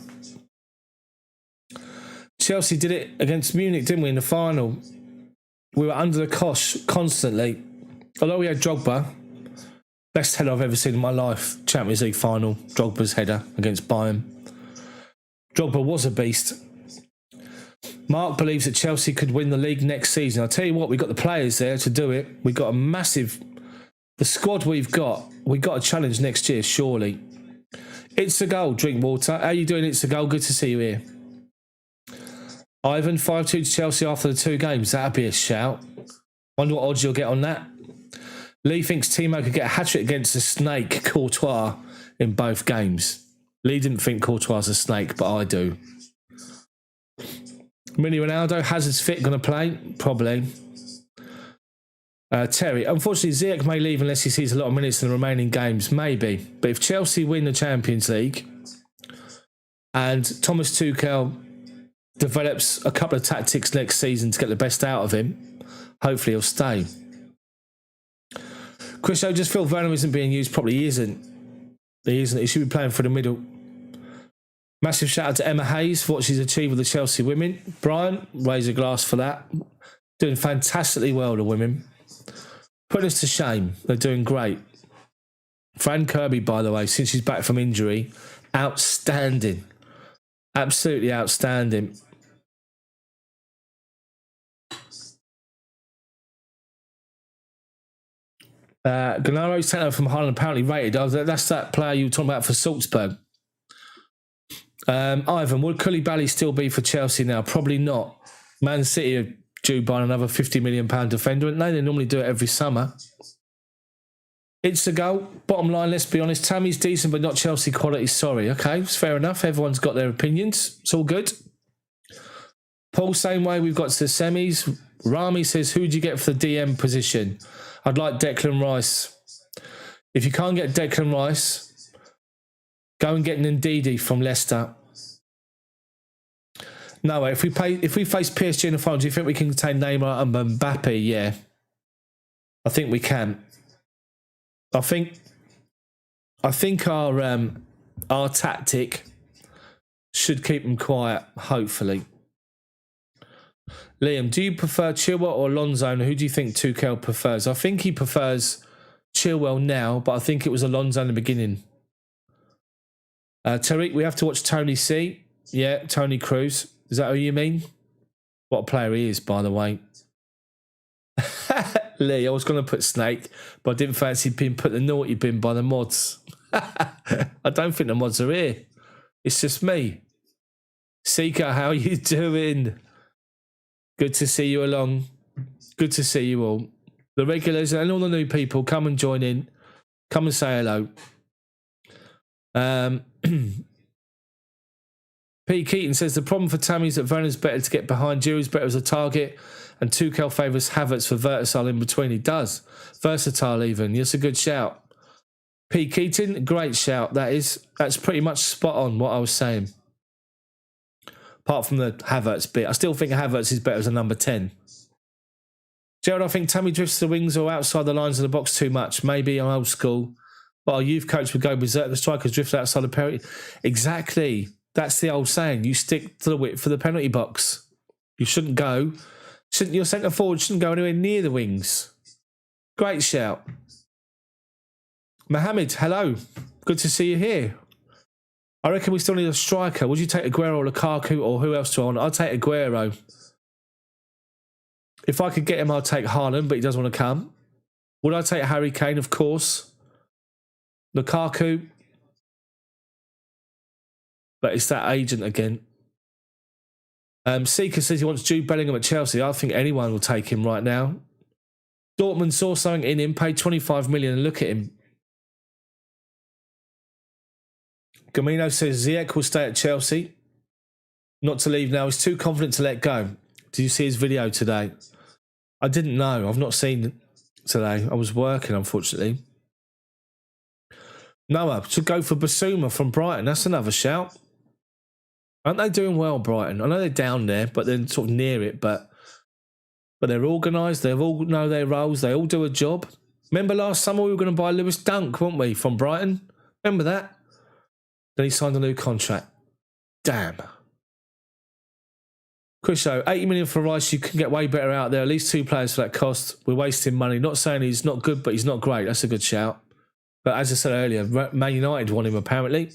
Chelsea did it against Munich, didn't we, in the final? We were under the cosh constantly. Although we had Drogba, best header I've ever seen in my life. Champions League final, Drogba's header against Bayern. Drogba was a beast. Mark believes that Chelsea could win the league next season. I'll tell you what, we've got the players there to do it. We've got the squad we've got a challenge next year, surely. It's a goal, drink water. How you doing, It's a goal? Good to see you here. Ivan, 5-2 to Chelsea after the 2 games. That'd be a shout. Wonder what odds you'll get on that. Lee thinks Timo could get a hat-trick against the snake, Courtois, in both games. Lee didn't think Courtois is a snake, but I do. Mini Ronaldo, Hazard's fit, going to play? Probably. Terry, unfortunately, Ziyech may leave unless he sees a lot of minutes in the remaining games. Maybe. But if Chelsea win the Champions League and Thomas Tuchel develops a couple of tactics next season to get the best out of him, hopefully he'll stay. Chris, I just feel Werner isn't being used properly. He isn't. He should be playing for the middle. Massive shout out to Emma Hayes for what she's achieved with the Chelsea women. Brian, raise a glass for that. Doing fantastically well, the women. Putting us to shame. They're doing great. Fran Kirby, by the way, since she's back from injury, outstanding. Absolutely outstanding. Gannaro's taken over from Haaland, apparently rated. That's that player you were talking about for Salzburg. Ivan, would Koulibaly still be for Chelsea now? Probably not. Man City are due buying another £50 million defender, and they normally do it every summer. It's a goal. Bottom line, let's be honest, Tammy's decent, but not Chelsea quality. Sorry. Okay, it's fair enough. Everyone's got their opinions. It's all good. Paul, same way we've got to the semis. Rami says, who do you get for the DM position? I'd like Declan Rice. If you can't get Declan Rice, go and get an Ndidi from Leicester. No, if we face PSG in the final, do you think we can contain Neymar and Mbappe? Yeah, I think we can. I think our tactic should keep them quiet. Hopefully. Liam, do you prefer Chilwell or Alonso? And who do you think Tuchel prefers? I think he prefers Chilwell now, but I think it was Alonso in the beginning. Tariq, we have to watch Tony C. Yeah, Tony Cruz. Is that who you mean? What a player he is, by the way. Lee, I was going to put Snake, but I didn't fancy being put the naughty bin by the mods. I don't think the mods are here. It's just me. Seeker, how you doing? Good to see you along. Good to see you all. The regulars and all the new people, come and join in. Come and say hello. P. Keaton says the problem for Tammy is that Werner's better to get behind. Giroud's better as a target, and Tuchel favours Havertz for versatile in between. He does. Versatile even. That's a good shout. P. Keaton, great shout. That's pretty much spot on what I was saying. Apart from the Havertz bit. I still think Havertz is better as a number 10. Gerald, I think Tammy drifts to the wings or outside the lines of the box too much. Maybe I'm old school, but our youth coach would go berserk. The strikers drift outside the penalty. Exactly. That's the old saying. You stick to the width for the penalty box. You shouldn't go. Your centre forward shouldn't go anywhere near the wings. Great shout. Mohammed, hello. Good to see you here. I reckon we still need a striker. Would you take Aguero or Lukaku or who else to on? I'll take Aguero. If I could get him, I'll take Haaland, but he doesn't want to come. Would I take Harry Kane? Of course. Lukaku. But it's that agent again. Seeker says he wants Jude Bellingham at Chelsea. I think anyone will take him right now. Dortmund saw something in him, paid 25 million, and look at him. Gamino says Ziyech will stay at Chelsea. Not to leave now. He's too confident to let go. Did you see his video today? I didn't know. I've not seen it today. I was working, unfortunately. Noah should go for Basuma from Brighton. That's another shout. Aren't they doing well, Brighton? I know they're down there, but they're sort of near it. But they're organised. They all know their roles. They all do a job. Remember last summer we were going to buy Lewis Dunk, weren't we, from Brighton? Remember that? Then he signed a new contract. Damn. Chriso, 80 million for Rice. You can get way better out there. At least 2 players for that cost. We're wasting money. Not saying he's not good, but he's not great. That's a good shout. But as I said earlier, Man United want him apparently.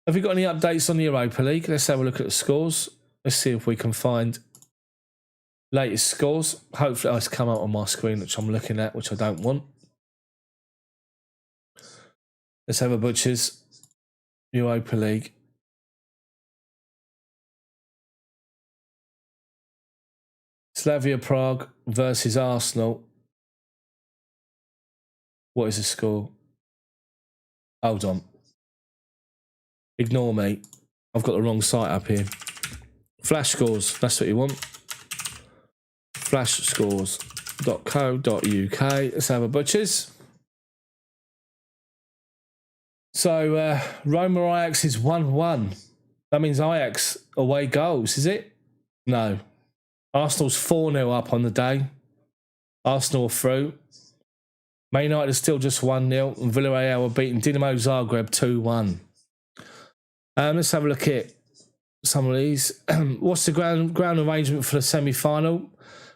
Have you got any updates on the Europa League? Let's have a look at the scores. Let's see if we can find latest scores. Hopefully it's come out on my screen, which I'm looking at, which I don't want. Let's have a butchers. Europa League. Slavia Prague versus Arsenal. What is the score? Hold on. Ignore me. I've got the wrong site up here. Flash scores. That's what you want. Flashscores.co.uk. Let's have a butchers. So, Roma Ajax is 1-1. That means Ajax away goals, is it? No. Arsenal's 4-0 up on the day. Arsenal are through. Man United is still just 1-0. And Villarreal are beating Dinamo Zagreb 2-1. Let's have a look at some of these. What's the ground arrangement for the semi-final?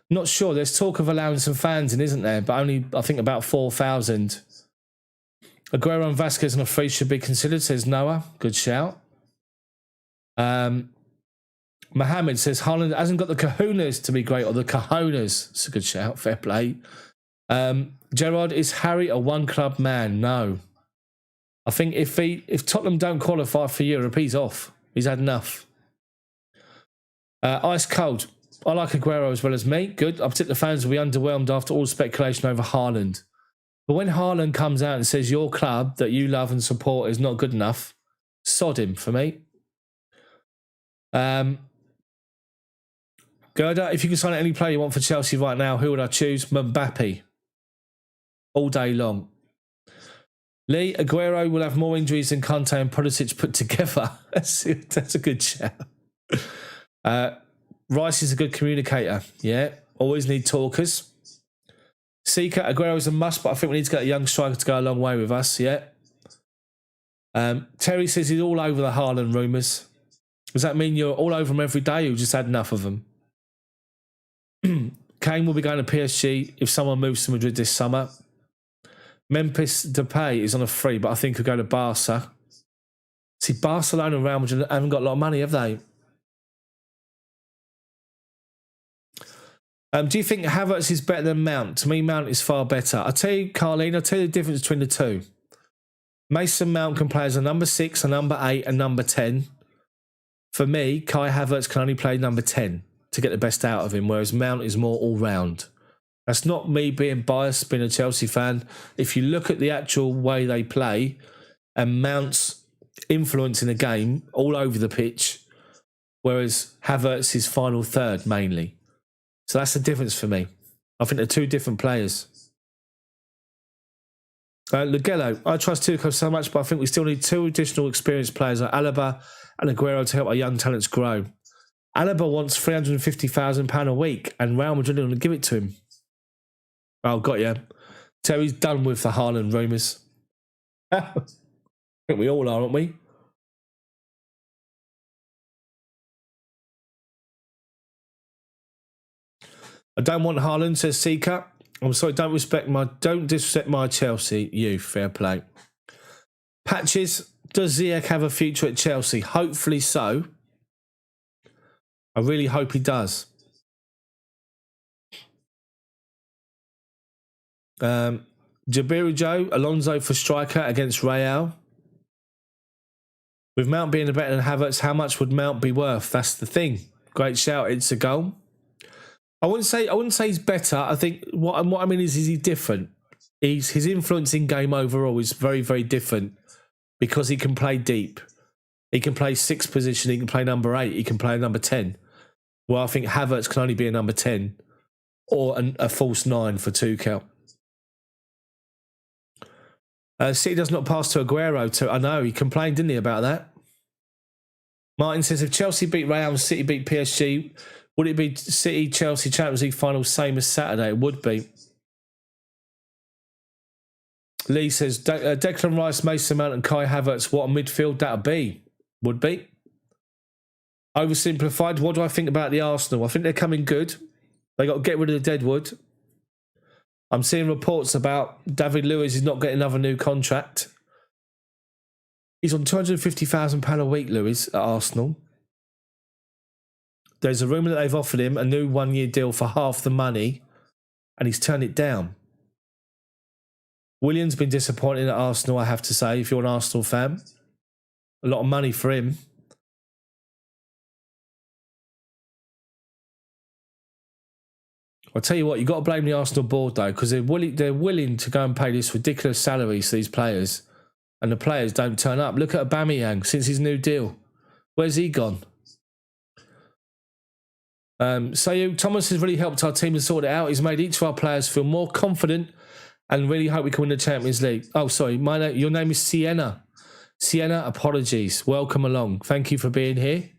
Not sure. There's talk of allowing some fans in, isn't there? But only, I think, about 4,000. Aguero and Vasquez on a free should be considered, says Noah. Good shout. Mohammed says Haaland hasn't got the kahunas to be great, or the cojones. It's a good shout. Fair play. Gerard, is Harry a one-club man? No. I think if Tottenham don't qualify for Europe, he's off. He's had enough. Ice cold. I like Aguero as well as me. Good. I predict the fans will be underwhelmed after all speculation over Haaland. But when Haaland comes out and says your club that you love and support is not good enough, sod him for me. Gerda, if you could sign any player you want for Chelsea right now, who would I choose? Mbappe. All day long. Lee, Aguero will have more injuries than Kante and Pulisic put together. That's a good shout. Rice is a good communicator. Yeah, always need talkers. Seeker, Aguero is a must, but I think we need to get a young striker to go a long way with us. Yeah. Terry says he's all over the Haaland rumours. Does that mean you're all over them every day, or you just had enough of them? Kane will be going to PSG if someone moves to Madrid this summer. Memphis Depay is on a free, but I think he'll go to Barca. See, Barcelona and Real Madrid haven't got a lot of money, have they? Do you think Havertz is better than Mount? To me, Mount is far better. I'll tell you, Carlene, I'll tell you the difference between the two. Mason Mount can play as a number 6, a number 8, and number 10. For me, Kai Havertz can only play number 10 to get the best out of him, whereas Mount is more all-round. That's not me being biased, being a Chelsea fan. If you look at the actual way they play and Mount's influence in the game all over the pitch, whereas Havertz is final third mainly. So that's the difference for me. I think they're two different players. Lugello, I trust Tuchel so much, but I think we still need two additional experienced players like Alaba and Aguero to help our young talents grow. Alaba wants £350,000 a week, and Real Madrid are going to give it to him. Oh, got you. Terry's done with the Haaland rumours. I think we all are, aren't we? I don't want Haaland, says Seeker. I'm sorry, don't disrespect my Chelsea youth. Fair play. Patches, does Ziyech have a future at Chelsea? Hopefully so. I really hope he does. Jabiru Joe, Alonso for striker against Real. With Mount being better than Havertz, how much would Mount be worth? That's the thing. Great shout. It's a goal. I wouldn't say he's better. I think what I mean is he different? His influence in game overall is very, very different because he can play deep. He can play 6th position. He can play number 8. He can play number 10. Well, I think Havertz can only be a number 10 or a false 9 for Tuchel. City does not pass to Aguero. I know, he complained, didn't he, about that? Martin says, if Chelsea beat Real and City beat PSG, would it be City-Chelsea Champions League final same as Saturday? It would be. Lee says, Declan Rice, Mason Mount and Kai Havertz, what a midfield that'd be. Would be. Oversimplified, what do I think about the Arsenal? I think they're coming good. They got to get rid of the Deadwood. I'm seeing reports about David Luiz is not getting another new contract. He's on £250,000 a week, Luiz, at Arsenal. There's a rumour that they've offered him a new 1-year deal for half the money, and he's turned it down. William's been disappointing at Arsenal, I have to say, if you're an Arsenal fan. A lot of money for him. I'll tell you what, you've got to blame the Arsenal board, though, because they're willing to go and pay this ridiculous salaries to these players, and the players don't turn up. Look at Aubameyang since his new deal. Where's he gone? Thomas has really helped our team to sort it out. He's made each of our players feel more confident and really hope we can win the Champions League. Oh, sorry, your name is Sienna. Sienna, apologies. Welcome along. Thank you for being here.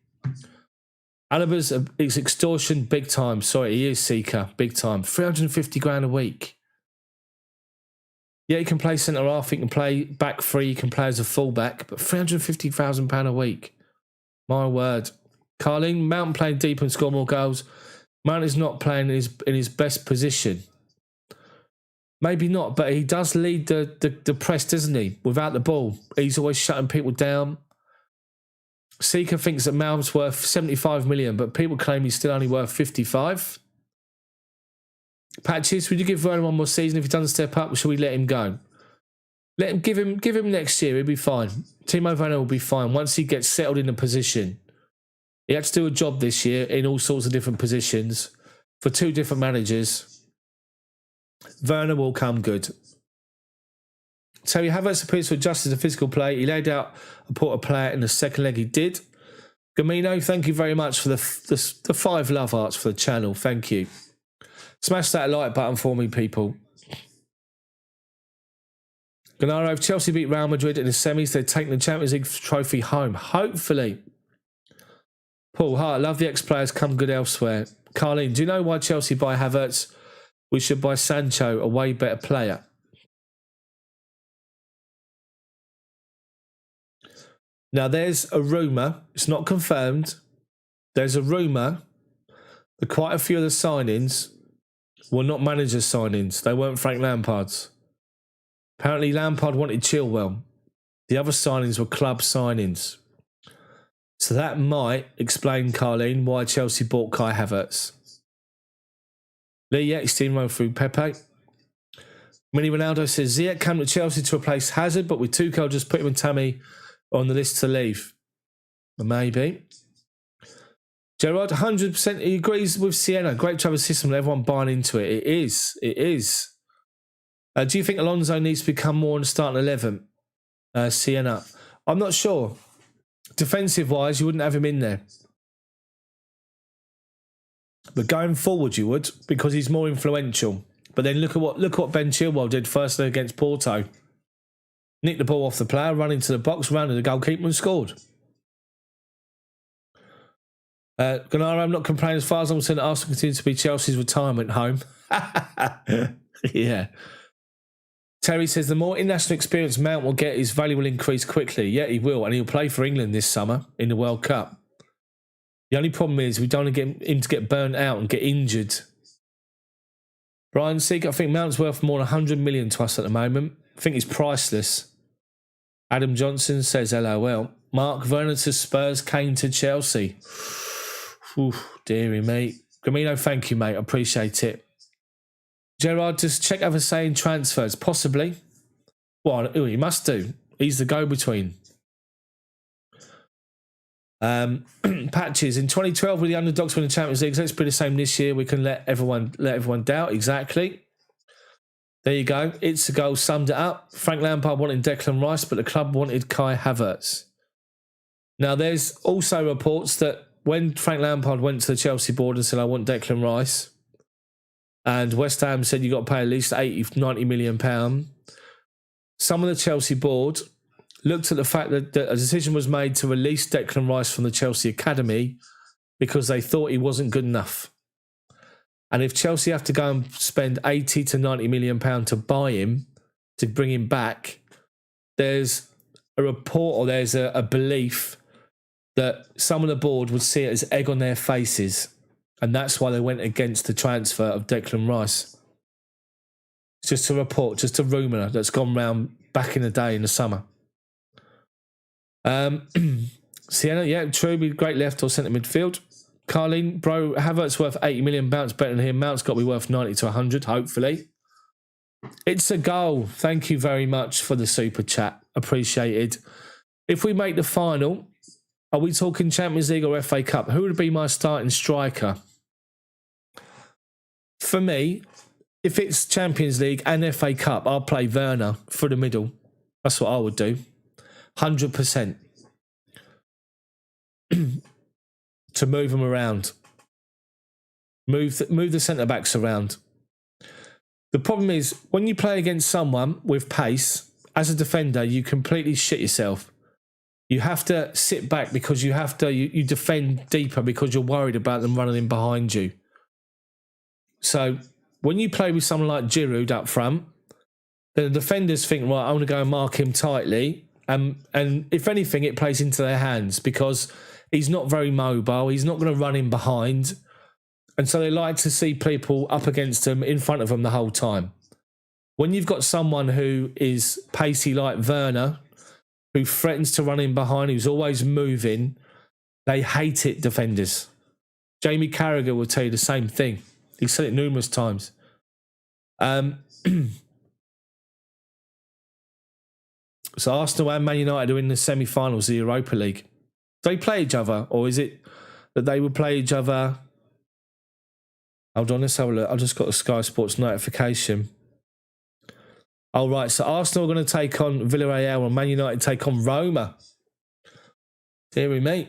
Alaba's it's extortion big time. Sorry, he is Seeker big time. 350 grand a week. Yeah, he can play centre half. He can play back three. He can play as a fullback. But £350,000 a week. My word. Carling, Mount playing deep and score more goals. Mount is not playing in his best position. Maybe not, but he does lead the press, doesn't he? Without the ball, he's always shutting people down. Seeker thinks that Mount's worth 75 million, but people claim he's still only worth 55. Patches, would you give Vernon one more season if he doesn't step up, or should we let him go? Give him next year. He'll be fine. Timo Werner will be fine once he gets settled in the position. He had to do a job this year in all sorts of different positions for 2 different managers. Werner will come good. Terry Havertz appears to adjust to the physical play. He laid out a Porter player in the second leg. He did. Gamino, thank you very much for the 5 love hearts for the channel. Thank you. Smash that like button for me, people. Gennaro, if Chelsea beat Real Madrid in the semis, they're taking the Champions League trophy home. Hopefully. Paul Hart, love the ex-players come good elsewhere. Carlene, do you know why Chelsea buy Havertz? We should buy Sancho, a way better player. Now, there's a rumour, it's not confirmed, there's a rumour that quite a few of the signings were not manager signings. They weren't Frank Lampard's. Apparently, Lampard wanted Chilwell. The other signings were club signings. So that might explain, Carlene, why Chelsea bought Kai Havertz. Lee, yeah, he's steamrolled through Pepe. Mini Ronaldo says, Ziyech came to Chelsea to replace Hazard, but with Tuchel just put him and Tammy on the list to leave. Maybe. Gerard, 100% he agrees with Sienna. Great to have a system and everyone buying into it. It is. It is. Do you think Alonso needs to become more in the starting 11? Sienna. I'm not sure. Defensive-wise, you wouldn't have him in there. But going forward, you would, because he's more influential. But then look at what Ben Chilwell did first against Porto. Nicked the ball off the player, ran into the box, rounded the goalkeeper and scored. Gennaro, I'm not complaining as far as I'm concerned. Arsenal continues to be Chelsea's retirement home. Yeah. Terry says the more international experience Mount will get, his value will increase quickly. Yeah, he will, and he'll play for England this summer in the World Cup. The only problem is we don't want him to get burnt out and get injured. Brian Seek, I think Mount's worth more than 100 million to us at the moment. I think he's priceless. Adam Johnson says LOL. Mark Werner to Spurs, Kane to Chelsea. Dearie me. Gamino, thank you, mate. I appreciate it. Gerard, just check other saying transfers. Possibly. Well, he must do. He's the go-between. Patches in 2012 with the underdogs win the Champions League. Let's be the same this year. We can let everyone doubt. Exactly. There you go. It's a goal. Summed it up. Frank Lampard wanted Declan Rice, but the club wanted Kai Havertz. Now, there's also reports that when Frank Lampard went to the Chelsea board and said, I want Declan Rice, and West Ham said you've got to pay at least 80-90 million pounds, some of the Chelsea board looked at the fact that a decision was made to release Declan Rice from the Chelsea Academy because they thought he wasn't good enough. And if Chelsea have to go and spend 80 to 90 million pounds to buy him, to bring him back, there's a report or there's a belief that some of the board would see it as egg on their faces. And that's why they went against the transfer of Declan Rice. It's just a report, just a rumour that's gone round back in the day in the summer. Sienna, yeah, true, be great left or centre midfield. Carlene, bro, Havertz worth 80 million pounds better than him. Mount's got to be worth 90 to 100, hopefully. It's a goal. Thank you very much for the super chat. Appreciated. If we make the final, are we talking Champions League or FA Cup? Who would be my starting striker? For me, if it's Champions League and FA Cup, I'll play Werner for the middle. That's what I would do. 100%. To move them around. Move the centre-backs around. The problem is, when you play against someone with pace, as a defender, you completely shit yourself. You have to sit back because you defend deeper because you're worried about them running in behind you. So when you play with someone like Giroud up front, then the defenders think, right, I want to go and mark him tightly. And if anything, it plays into their hands because he's not very mobile. He's not going to run in behind. And so they like to see people up against them, in front of them the whole time. When you've got someone who is pacey like Werner, who threatens to run in behind, who's always moving, they hate it, defenders. Jamie Carragher will tell you the same thing. He's said it numerous times. So Arsenal and Man United are in the semi-finals of the Europa League. Do they play each other, or is it that they would play each other? Hold on, let's have a look. I just got a Sky Sports notification. Oh, right. So Arsenal are going to take on Villarreal and Man United take on Roma. Deary me.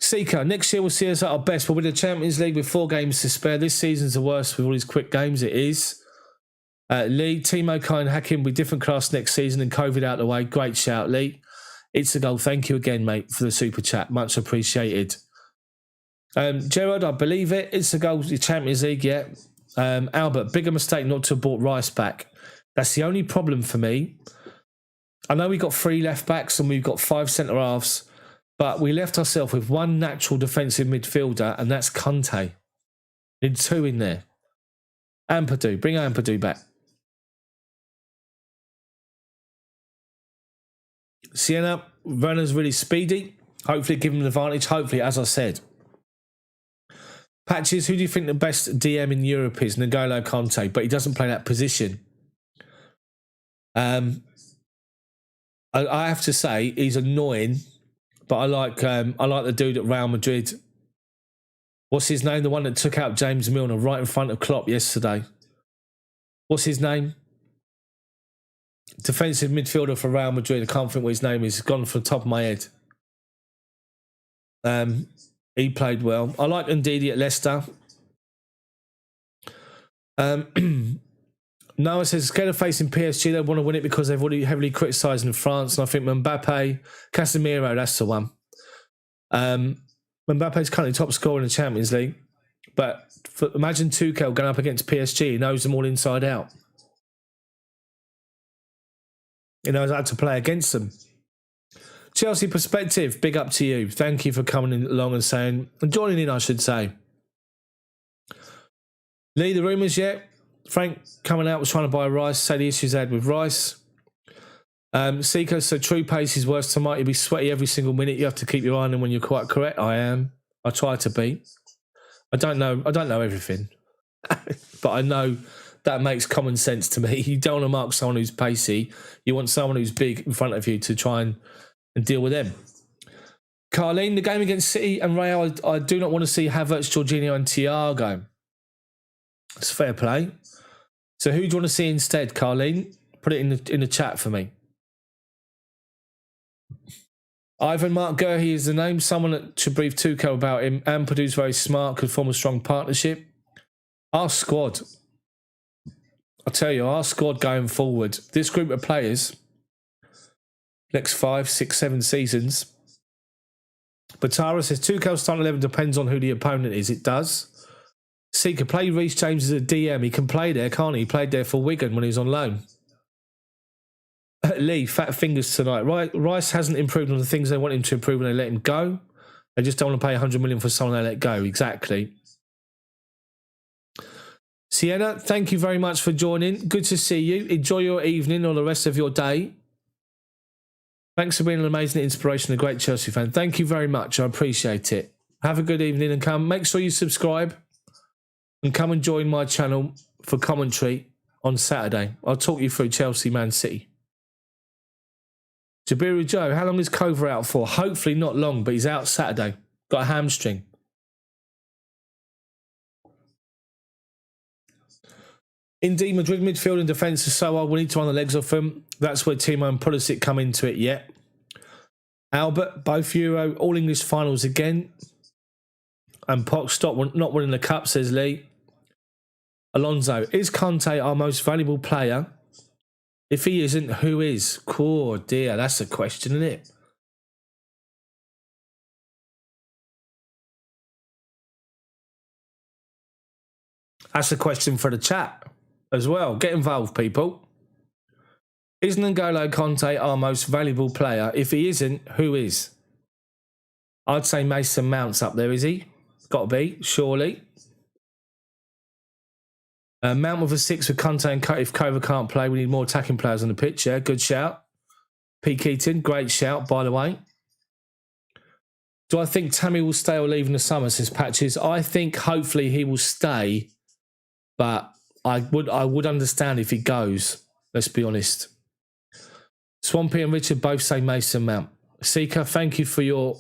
Seeker, next year we'll see us at our best. We'll win the Champions League with 4 games to spare. This season's the worst with all these quick games. It is. Lee, Timo, Kai and Hakim will be different class next season and COVID out of the way. Great shout, Lee. It's a goal. Thank you again, mate, for the super chat. Much appreciated. Gerard, I believe it. It's a goal. The Champions League, yeah. Albert, bigger mistake not to have brought Rice back. That's the only problem for me. I know we got 3 left backs and we've got 5 centre halves, but we left ourselves with 1 natural defensive midfielder, and that's Conte. Need 2 in there. Ampadu, bring Ampadu back. Sienna, Werner's really speedy. Hopefully give him an advantage. Hopefully, as I said. Patches, who do you think the best DM in Europe is? N'Golo Conte, but he doesn't play that position. I have to say, he's annoying But I like the dude at Real Madrid. What's his name? The one that took out James Milner right in front of Klopp yesterday. What's his name? Defensive midfielder for Real Madrid. I can't think what his name is. It's gone from the top of my head. He played well. I like Ndidi at Leicester. Noah says, scared of facing PSG. They want to win it because they've already heavily criticised in France. And I think Mbappe, Casemiro, that's the one. Mbappe's currently top scorer in the Champions League. But imagine Tuchel going up against PSG. He knows them all inside out. He knows how to play against them. Chelsea Perspective, big up to you. Thank you for coming along and joining in, I should say. Lee, the rumours yet? Frank coming out was trying to buy Rice, say the issues they had with Rice. Seiko, so true pace is worse tonight. You'll be sweaty every single minute. You have to keep your eye on them when you're quite correct. I am. I try to be. I don't know everything. But I know that makes common sense to me. You don't want to mark someone who's pacey. You want someone who's big in front of you to try and deal with them. Carlene, the game against City and Real, I do not want to see Havertz, Jorginho and Thiago. It's fair play. So who do you want to see instead, Carlene? Put it in the chat for me. Ivan Mark Gurhey is the name. Someone that should brief Tuchel about him. Ampadu's very smart, could form a strong partnership. Our squad. I'll tell you, our squad going forward, this group of players, next 5, 6, 7 seasons. Batara says, Tuchel's starting 11 depends on who the opponent is. It does. Seeker, play Reece James as a DM. He can play there, can't he? He played there for Wigan when he was on loan. Lee, fat fingers tonight. Rice hasn't improved on the things they want him to improve when they let him go. They just don't want to pay 100 million for someone they let go. Exactly. Sienna, thank you very much for joining. Good to see you. Enjoy your evening or the rest of your day. Thanks for being an amazing inspiration, a great Chelsea fan. Thank you very much. I appreciate it. Have a good evening and make sure you subscribe and come and join my channel for commentary on Saturday. I'll talk you through Chelsea Man City. Jabiru Joe, how long is Kova out for? Hopefully not long, but he's out Saturday. Got a hamstring. Indeed, Madrid midfield and defence are so old, we need to run the legs off them. That's where Timo and Pulisic come into it yet. Albert, both Euro, all English finals again. And Poch, stop not winning the cup, says Lee. Alonso, is Conte our most valuable player? If he isn't, who is? Oh dear, that's a question, isn't it? That's a question for the chat as well. Get involved, people. Is N'Golo Conte our most valuable player? If he isn't, who is? I'd say Mason Mount's up there, is he? Got to be, surely. Mount with a 6 with Conte and if Kova can't play, we need more attacking players on the pitch. Yeah, good shout. P. Keaton, great shout, by the way. Do I think Tammy will stay or leave in the summer, says Patches? I think hopefully he will stay, but I would understand if he goes. Let's be honest. Swampy and Richard both say Mason Mount. Seeker, thank you for your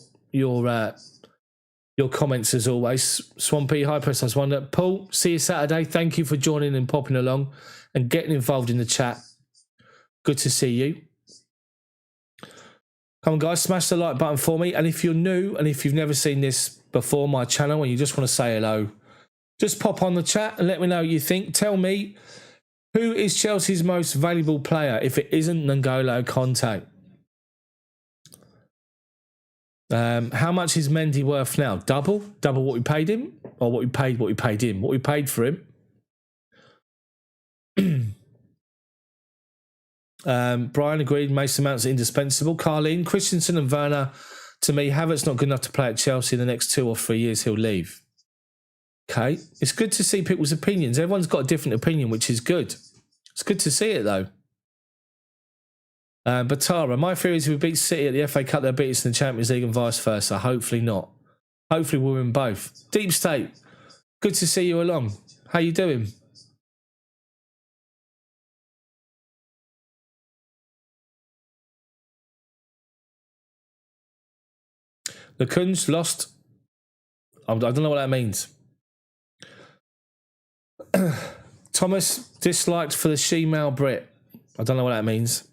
comments as always. Swampy, High Press, I was wonder. Paul, see you Saturday. Thank you for joining and popping along and getting involved in the chat. Good to see you. Come on, guys, smash the like button for me. And if you're new and if you've never seen this before, my channel, and you just want to say hello, just pop on the chat and let me know what you think. Tell me, who is Chelsea's most valuable player if it isn't N'Golo Conte? How much is Mendy worth now? Double what we paid him? Or what we paid him? What we paid for him? Brian agreed, Mason Mount's indispensable. Carlene, Christensen and Werner, to me, Havertz not good enough to play at Chelsea in the next 2 or 3 years, he'll leave. Okay, it's good to see people's opinions. Everyone's got a different opinion, which is good. It's good to see it, though. Batara, my theory is if we beat City at the FA Cup, they'll beat us in the Champions League and vice versa. Hopefully not. Hopefully we'll win both. Deep State, good to see you along. How you doing? The Kunz lost. I don't know what that means. Thomas disliked for the she-male Brit. I don't know what that means.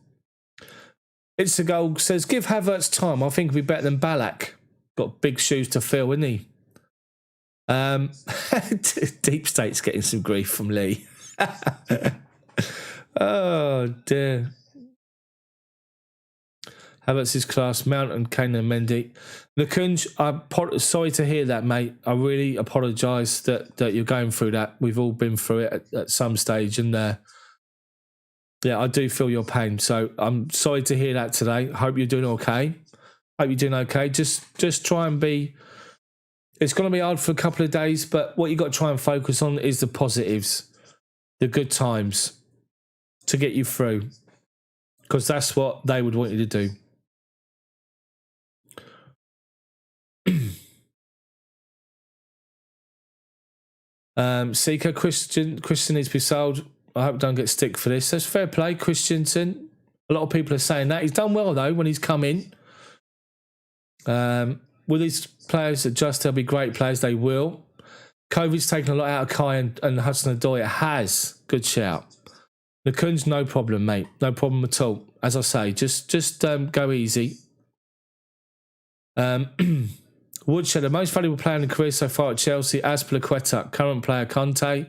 It's a goal says, give Havertz time. I think he'll be better than Ballack. Got big shoes to fill, isn't he? Deep State's getting some grief from Lee. Oh, dear. Havertz's class, Mount and Kane and Mendy. Nakunj, I'm sorry to hear that, mate. I really apologise that you're going through that. We've all been through it at some stage, and yeah, I do feel your pain. So I'm sorry to hear that today. Hope you're doing okay. Hope you're doing okay. Just try and be. It's going to be hard for a couple of days, but what you got to try and focus on is the positives, the good times, to get you through, because that's what they would want you to do. Seeker, Christian needs to be sold. I hope I don't get stick for this. That's fair play, Christensen. A lot of people are saying that. He's done well, though, when he's come in. Will these players adjust? They'll be great players. They will. COVID's taken a lot out of Kai and Hudson-Odoi. It has. Good shout. Nakun's no problem, mate. No problem at all. As I say, just go easy. Woodshed, the most valuable player in the career so far at Chelsea, Azpilicueta, current player Conte.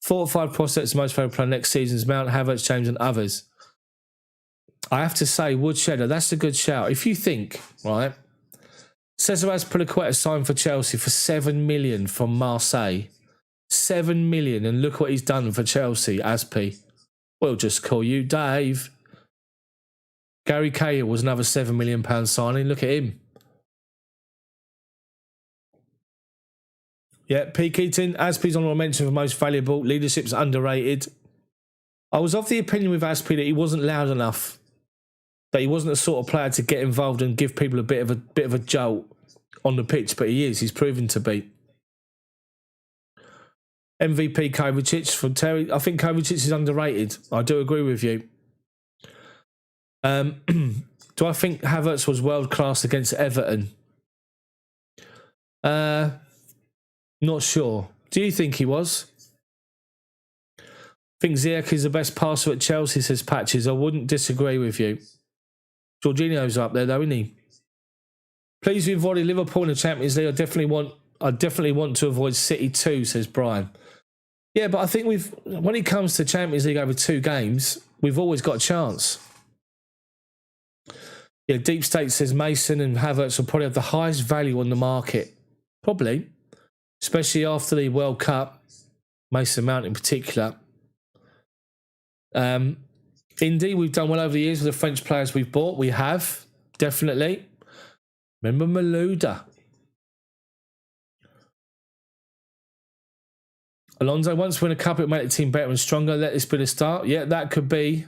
4 or 5 prospects, the most valuable player next season's Mount, Havertz, James and others. I have to say, Woodshed, that's a good shout. If you think, right, Cesar Azpilicueta signed for Chelsea for 7 million from Marseille. 7 million, and look what he's done for Chelsea, Azpi. We'll just call you Dave. Gary Cahill was another £7 million signing. Look at him. Yeah, P. Keaton, Aspie's honourable mention for most valuable. Leadership's underrated. I was of the opinion with Aspie that he wasn't loud enough. That he wasn't the sort of player to get involved and give people a bit of a jolt on the pitch, but he is. He's proven to be. MVP Kovacic from Terry. I think Kovacic is underrated. I do agree with you. Do I think Havertz was world class against Everton? Not sure. Do you think he was? I think Ziyech is the best passer at Chelsea, says Patches. I wouldn't disagree with you. Jorginho's up there, though, isn't he? Please avoid Liverpool in the Champions League. I definitely want to avoid City too, says Brian. Yeah, but I think when it comes to Champions League over 2 games, we've always got a chance. Yeah, Deep State says Mason and Havertz will probably have the highest value on the market. Probably. Especially after the World Cup. Mason Mount in particular. Indeed, we've done well over the years with the French players we've bought. We have, definitely. Remember Malouda. Alonso, once win a cup, it'll make the team better and stronger. Let this be the start. Yeah, that could be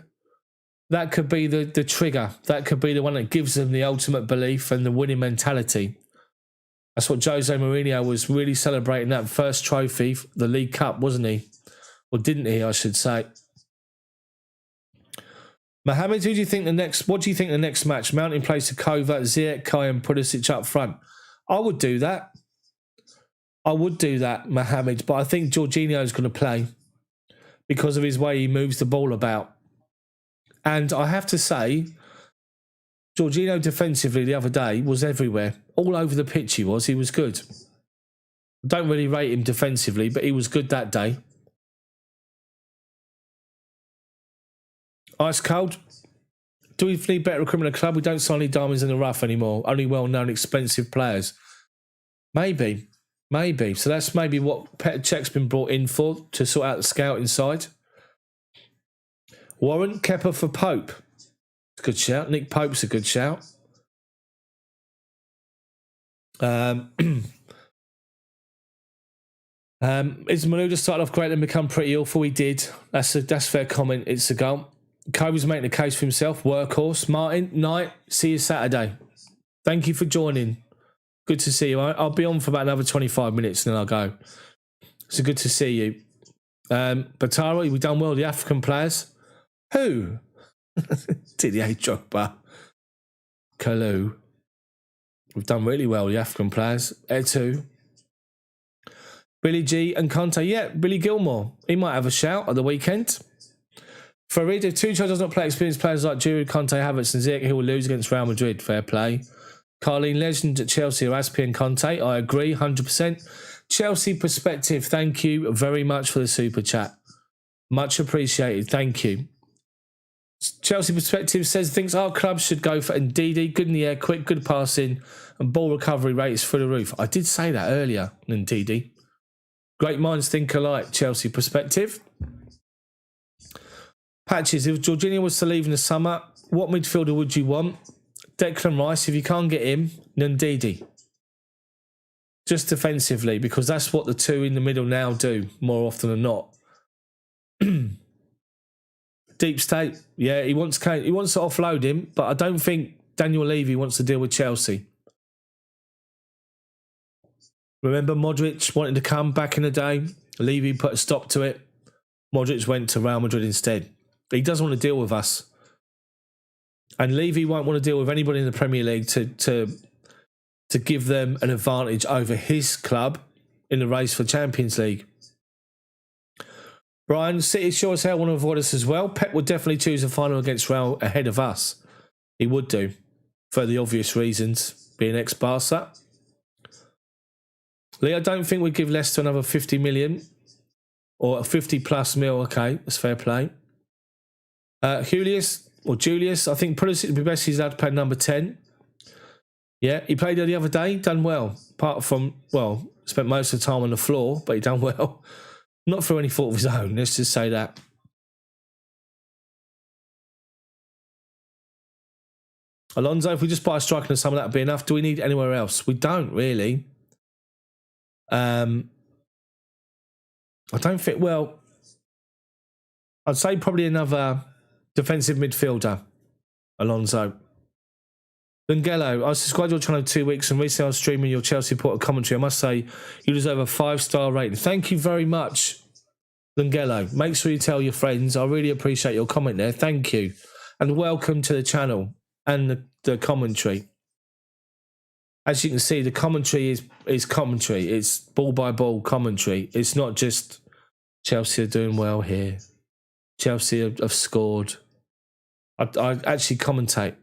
the trigger. That could be the one that gives them the ultimate belief and the winning mentality. That's what Jose Mourinho was really celebrating, that first trophy, the League Cup, wasn't he? Or didn't he, I should say. Mohamed, what do you think the next match? Mount in place of Kova, Ziyech, Kai and Pulisic up front. I would do that. Mohamed, but I think Jorginho's going to play because of his way he moves the ball about. And I have to say, Jorginho defensively the other day was everywhere. All over the pitch he was good. Don't really rate him defensively, but he was good that day. Ice cold. Do we need better recruitment at the club? We don't sign any diamonds in the rough anymore. Only well-known, expensive players. Maybe. So that's maybe what Petr Cech's been brought in for, to sort out the scouting side. Warren, Kepa for Pope. It's a good shout. Nick Pope's a good shout. Is Malouda started off great and become pretty awful? He did. That's a fair comment. It's a goal. Kobe's making a case for himself. Workhorse. Martin, night. See you Saturday. Thank you for joining. Good to see you. I'll be on for about another 25 minutes and then I'll go. So good to see you. Batara, we've done well. The African players. Who? Didier Drogba. Kalou. We've done really well, the African players. Etu, Billy G and Conte. Yeah, Billy Gilmore. He might have a shout at the weekend. Farid, if Tuchel does not play experienced players like Giroud, Conte, Havertz and Ziyech, he will lose against Real Madrid. Fair play. Carleen, legend at Chelsea are Aspi and Conte. I agree, 100%. Chelsea perspective, thank you very much for the super chat. Much appreciated, thank you. Chelsea perspective says thinks our club should go for Ndidi, good in the air, quick, good passing, and ball recovery rate is through the roof. I did say that earlier, Ndidi. Great minds think alike, Chelsea perspective. Patches, if Jorginho was to leave in the summer, what midfielder would you want? Declan Rice, if you can't get him, Ndidi. Just defensively, because that's what the two in the middle now do, more often than not. Deep state, yeah, he wants to offload him, but I don't think Daniel Levy wants to deal with Chelsea. Remember Modric wanting to come back in the day? Levy put a stop to it. Modric went to Real Madrid instead. He doesn't want to deal with us. And Levy won't want to deal with anybody in the Premier League to give them an advantage over his club in the race for Champions League. Brian, City sure as hell want to avoid us as well. Pep would definitely choose a final against Real ahead of us. He would do, for the obvious reasons, being ex-Barca. Lee, I don't think we'd give Leicester another 50 million or a 50 plus mil. Okay, that's fair play. Julius, I think Pulisic would be best. He's allowed to play number 10. Yeah, he played there the other day, done well. Apart from, spent most of the time on the floor, but he done well. Not through any fault of his own, let's just say that. Alonso, if we just buy a striker in the summer, that would be enough. Do we need anywhere else? We don't, really. I don't think, I'd say probably another defensive midfielder, Alonso. Lungelo, I subscribed to your channel 2 weeks and recently I was streaming your Chelsea Porter commentary. I must say, you deserve a 5-star rating. Thank you very much, Lungelo. Make sure you tell your friends. I really appreciate your comment there. Thank you. And welcome to the channel and the commentary. As you can see, the commentary is commentary. It's ball-by-ball commentary. It's not just Chelsea are doing well here. Chelsea have scored. I actually commentate.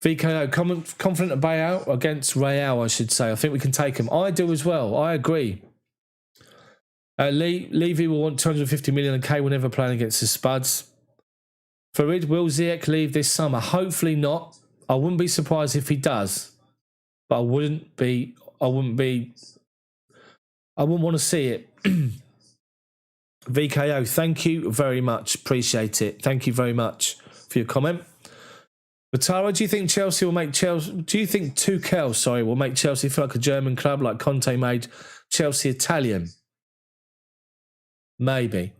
VKO, confident of Bayao against Real, I should say. I think we can take him. I do as well. I agree. Levy will want 250 million and K will never play against the Spuds. Farid, will Ziyech leave this summer? Hopefully not. I wouldn't be surprised if he does. But I wouldn't want to see it. VKO, thank you very much. Appreciate it. Thank you very much for your comment. Batara, do you think Chelsea will make Chelsea? Do you think Tuchel, will make Chelsea feel like a German club, like Conte made Chelsea Italian? Maybe.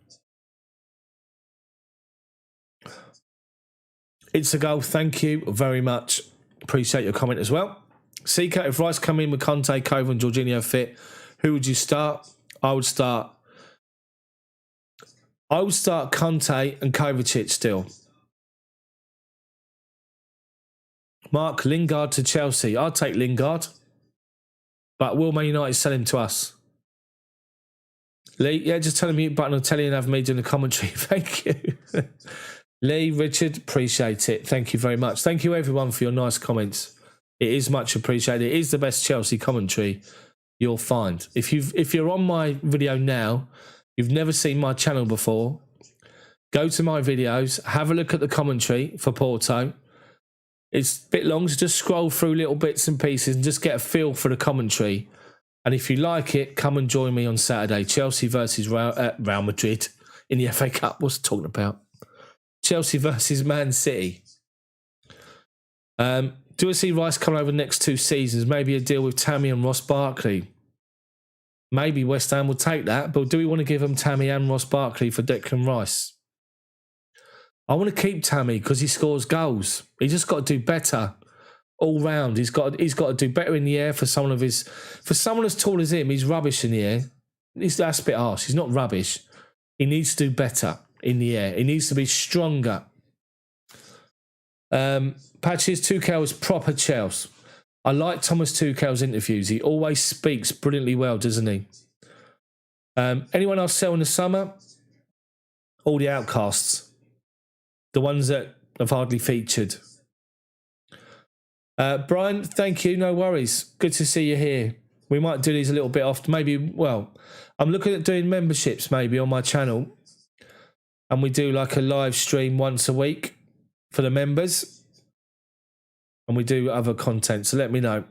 It's a goal. Thank you very much. Appreciate your comment as well. Seeker, if Rice come in with Conte, Cove and Jorginho fit, who would you start? I would start Conte and Kovacic still. Mark, Lingard to Chelsea. I'll take Lingard. But will Man United sell him to us? Lee, yeah, just tell him mute button. I'll tell you and have me doing the commentary. Thank you. Lee, Richard, appreciate it. Thank you very much. Thank you everyone for your nice comments. It is much appreciated. It is the best Chelsea commentary you'll find. If you're on my video now, you've never seen my channel before, go to my videos, have a look at the commentary for Porto. It's a bit long, so just scroll through little bits and pieces and just get a feel for the commentary. And if you like it, come and join me on Saturday. Chelsea versus Real Madrid in the FA Cup. What's it talking about? Chelsea versus Man City. Do I see Rice coming over the next 2 seasons? Maybe a deal with Tammy and Ross Barkley. Maybe West Ham will take that, but do we want to give them Tammy and Ross Barkley for Declan Rice? I want to keep Tammy because he scores goals. He's just got to do better all round. He's got to do better in the air for someone as tall as him. He's rubbish in the air. That's a bit harsh. He's not rubbish. He needs to do better in the air. He needs to be stronger. Patches, Tuchel is proper Chels. I like Thomas Tuchel's interviews. He always speaks brilliantly well, doesn't he? Anyone else sell in the summer? All the outcasts. The ones that have hardly featured. Brian, thank you. No worries. Good to see you here. We might do these a little bit often. Maybe, well, I'm looking at doing memberships maybe on my channel. And we do like a live stream once a week for the members. And we do other content. So let me know.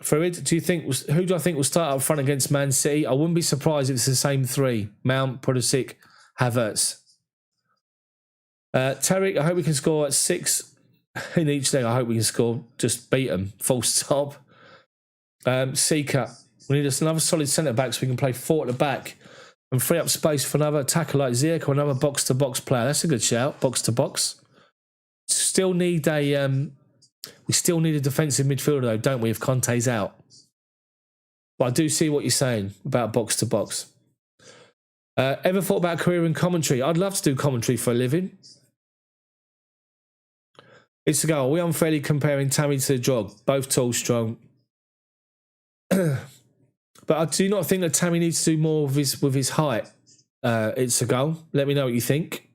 Farid, who do I think will start up front against Man City? I wouldn't be surprised if it's the same three. Mount, Pulisic, Havertz. Tariq, I hope we can score at 6 in each leg. I hope we can score. Just beat them. Full stop. Seeker, we need another solid centre-back so we can play 4 at the back and free up space for another attacker like Ziyech or another box-to-box player. That's a good shout, box-to-box. Still need a... we still need a defensive midfielder, though, don't we, if Conte's out? But I do see what you're saying about box-to-box. Ever thought about a career in commentary? I'd love to do commentary for a living. It's a go. Are we unfairly comparing Tammy to the Drog? Both tall, strong. But I do not think that Tammy needs to do more with his height. It's a go. Let me know what you think.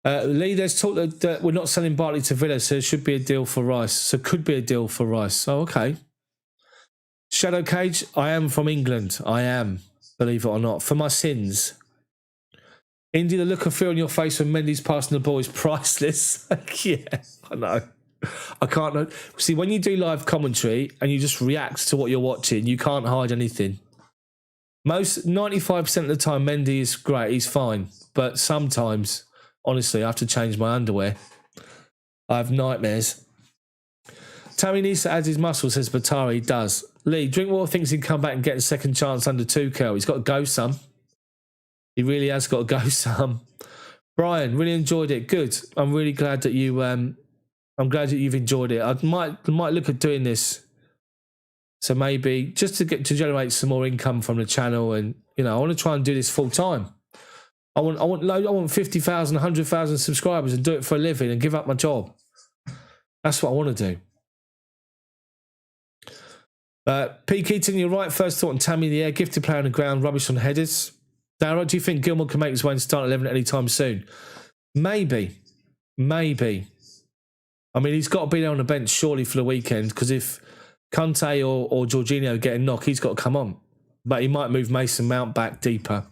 Lee, there's talk that we're not selling Bartley to Villa, so it should be a deal for Rice. So it could be a deal for Rice. Oh, okay. Shadow Cage, I am from England. I am, believe it or not, for my sins. Indy, the look of fear on your face when Mendy's passing the ball is priceless. Yeah, I know. I can't know. See, when you do live commentary and you just react to what you're watching, you can't hide anything. 95% of the time, Mendy is great. He's fine. But sometimes, honestly, I have to change my underwear. I have nightmares. Tammy needs to add his muscle, says Batari. He does. Lee, Drinkwater thinks he can come back and get a second chance under Tuchel. He's got to go some. He really has got to go some. Brian, really enjoyed it. Good. I'm really glad that you... I'm glad that you've enjoyed it. I might look at doing this. So maybe just to generate some more income from the channel, and I want to try and do this full time. I want 50,000, 100,000 subscribers and do it for a living and give up my job. That's what I want to do. P. Keaton, you're right. First thought on Tammy in the air, gifted player on the ground, rubbish on headers. Dara, do you think Gilmore can make his way and start 11 at any time soon? Maybe. I mean, he's got to be there on the bench surely for the weekend, because if Conte or Jorginho get a knock, he's got to come on. But he might move Mason Mount back deeper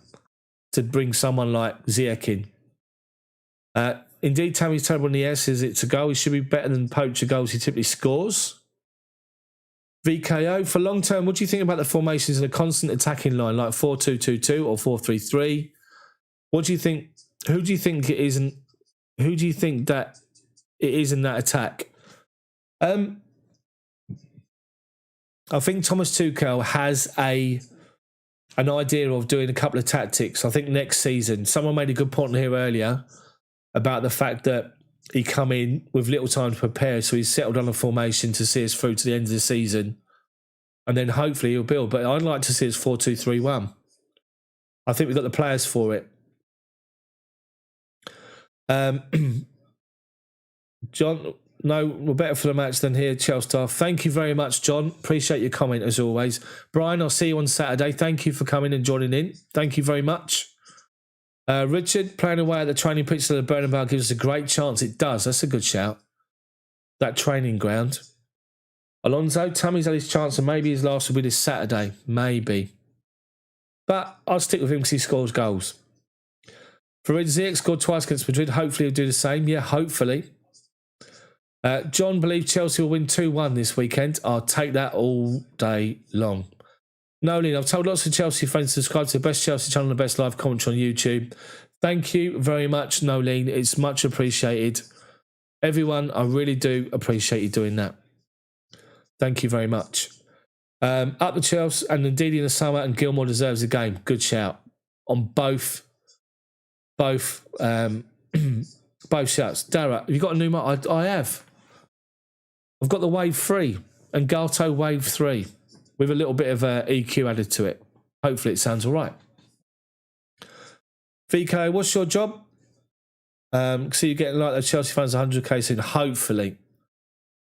to bring someone like Ziyech in. Indeed, Tammy's terrible in the air, says it's a goal. He should be better than poacher goals he typically scores. VKO, for long term, what do you think about the formations in a constant attacking line like 4-2-2-2 or 4-3-3? What do you think? Who do you think it is? Who do you think that it is in that attack? I think Thomas Tuchel has an idea of doing a couple of tactics. I think next season, someone made a good point here earlier about the fact that he come in with little time to prepare, so he's settled on a formation to see us through to the end of the season, and then hopefully he'll build. But I'd like to see us 4-2-3-1. I think we've got the players for it. John, no, we're better for the match than here, Chels Daft. Thank you very much, John. Appreciate your comment as always. Brian, I'll see you on Saturday. Thank you for coming and joining in. Thank you very much. Richard, playing away at the training pitch of the Bernabeu gives us a great chance. It does. That's a good shout. That training ground. Alonso, Tammy's had his chance and maybe his last will be this Saturday. Maybe. But I'll stick with him because he scores goals. Farid Ziyech scored twice against Madrid. Hopefully he'll do the same. Yeah, hopefully. John believes Chelsea will win 2-1 this weekend. I'll take that all day long. Nolan, I've told lots of Chelsea friends to subscribe to the best Chelsea channel and the best live commentary on YouTube. Thank you very much, Nolan. It's much appreciated. Everyone, I really do appreciate you doing that. Thank you very much. Up the Chelsea and indeed in the summer, and Gilmore deserves a game. Good shout on both shouts. Dara, have you got a new mic? I have. I've got the Wave 3 and Galto Wave 3 with a little bit of EQ added to it. Hopefully it sounds all right. VK, what's your job? So you're getting like the Chelsea fans 100k soon. Hopefully,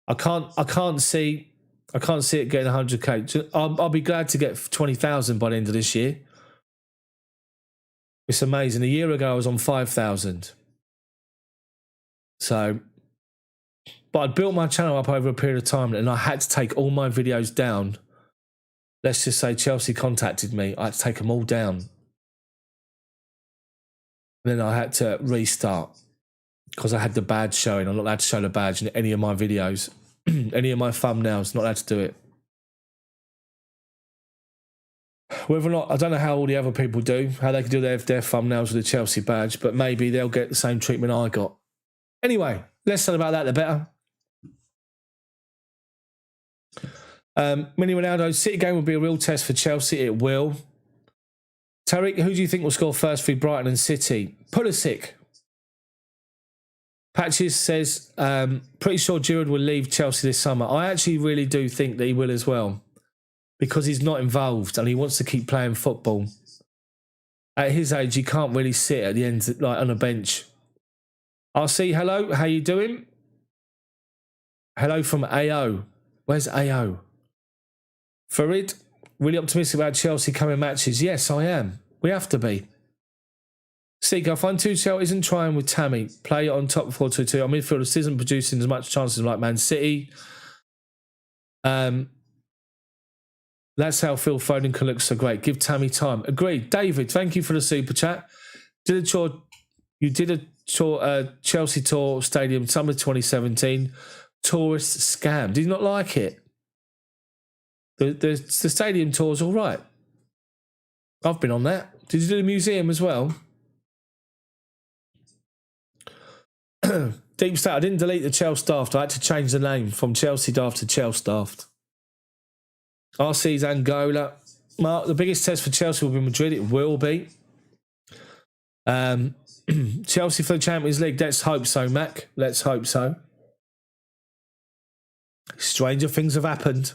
I can't see it getting 100k. I'll be glad to get 20,000 by the end of this year. It's amazing. A year ago I was on 5,000. So, but I'd built my channel up over a period of time, and I had to take all my videos down. Let's just say Chelsea contacted me. I had to take them all down. And then I had to restart because I had the badge showing. I'm not allowed to show the badge in any of my videos, any of my thumbnails. Not allowed to do it. Whether or not, I don't know how all the other people do, how they can do their thumbnails with the Chelsea badge, but maybe they'll get the same treatment I got. Anyway, less said about that, the better. Mini Ronaldo, City game will be a real test for Chelsea. It will. Tariq, who do you think will score first for Brighton and City? Pulisic. Patches says, pretty sure Giroud will leave Chelsea this summer. I actually really do think that he will as well, because he's not involved and he wants to keep playing football. At his age, he can't really sit at the end, like on a bench. RC, hello, how you doing? Hello from AO. Where's AO? Farid, really optimistic about Chelsea coming matches. Yes, I am. We have to be. Seeker, I find Tuchel isn't trying with Tammy. Play on top 4-2-2. Our midfielders isn't producing as much chances like Man City. That's how Phil Foden can look so great. Give Tammy time. Agreed. David, thank you for the super chat. You did a tour, Chelsea tour stadium summer 2017. Tourist scam. Did you not like it? The stadium tour's all right. I've been on that. Did you do the museum as well? Deep State, I didn't delete the Chels Daft. I had to change the name from Chelsea Daft to Chels Daft. RC's Angola. Mark, the biggest test for Chelsea will be Madrid. It will be. Chelsea for the Champions League. Let's hope so, Mac. Let's hope so. Stranger things have happened.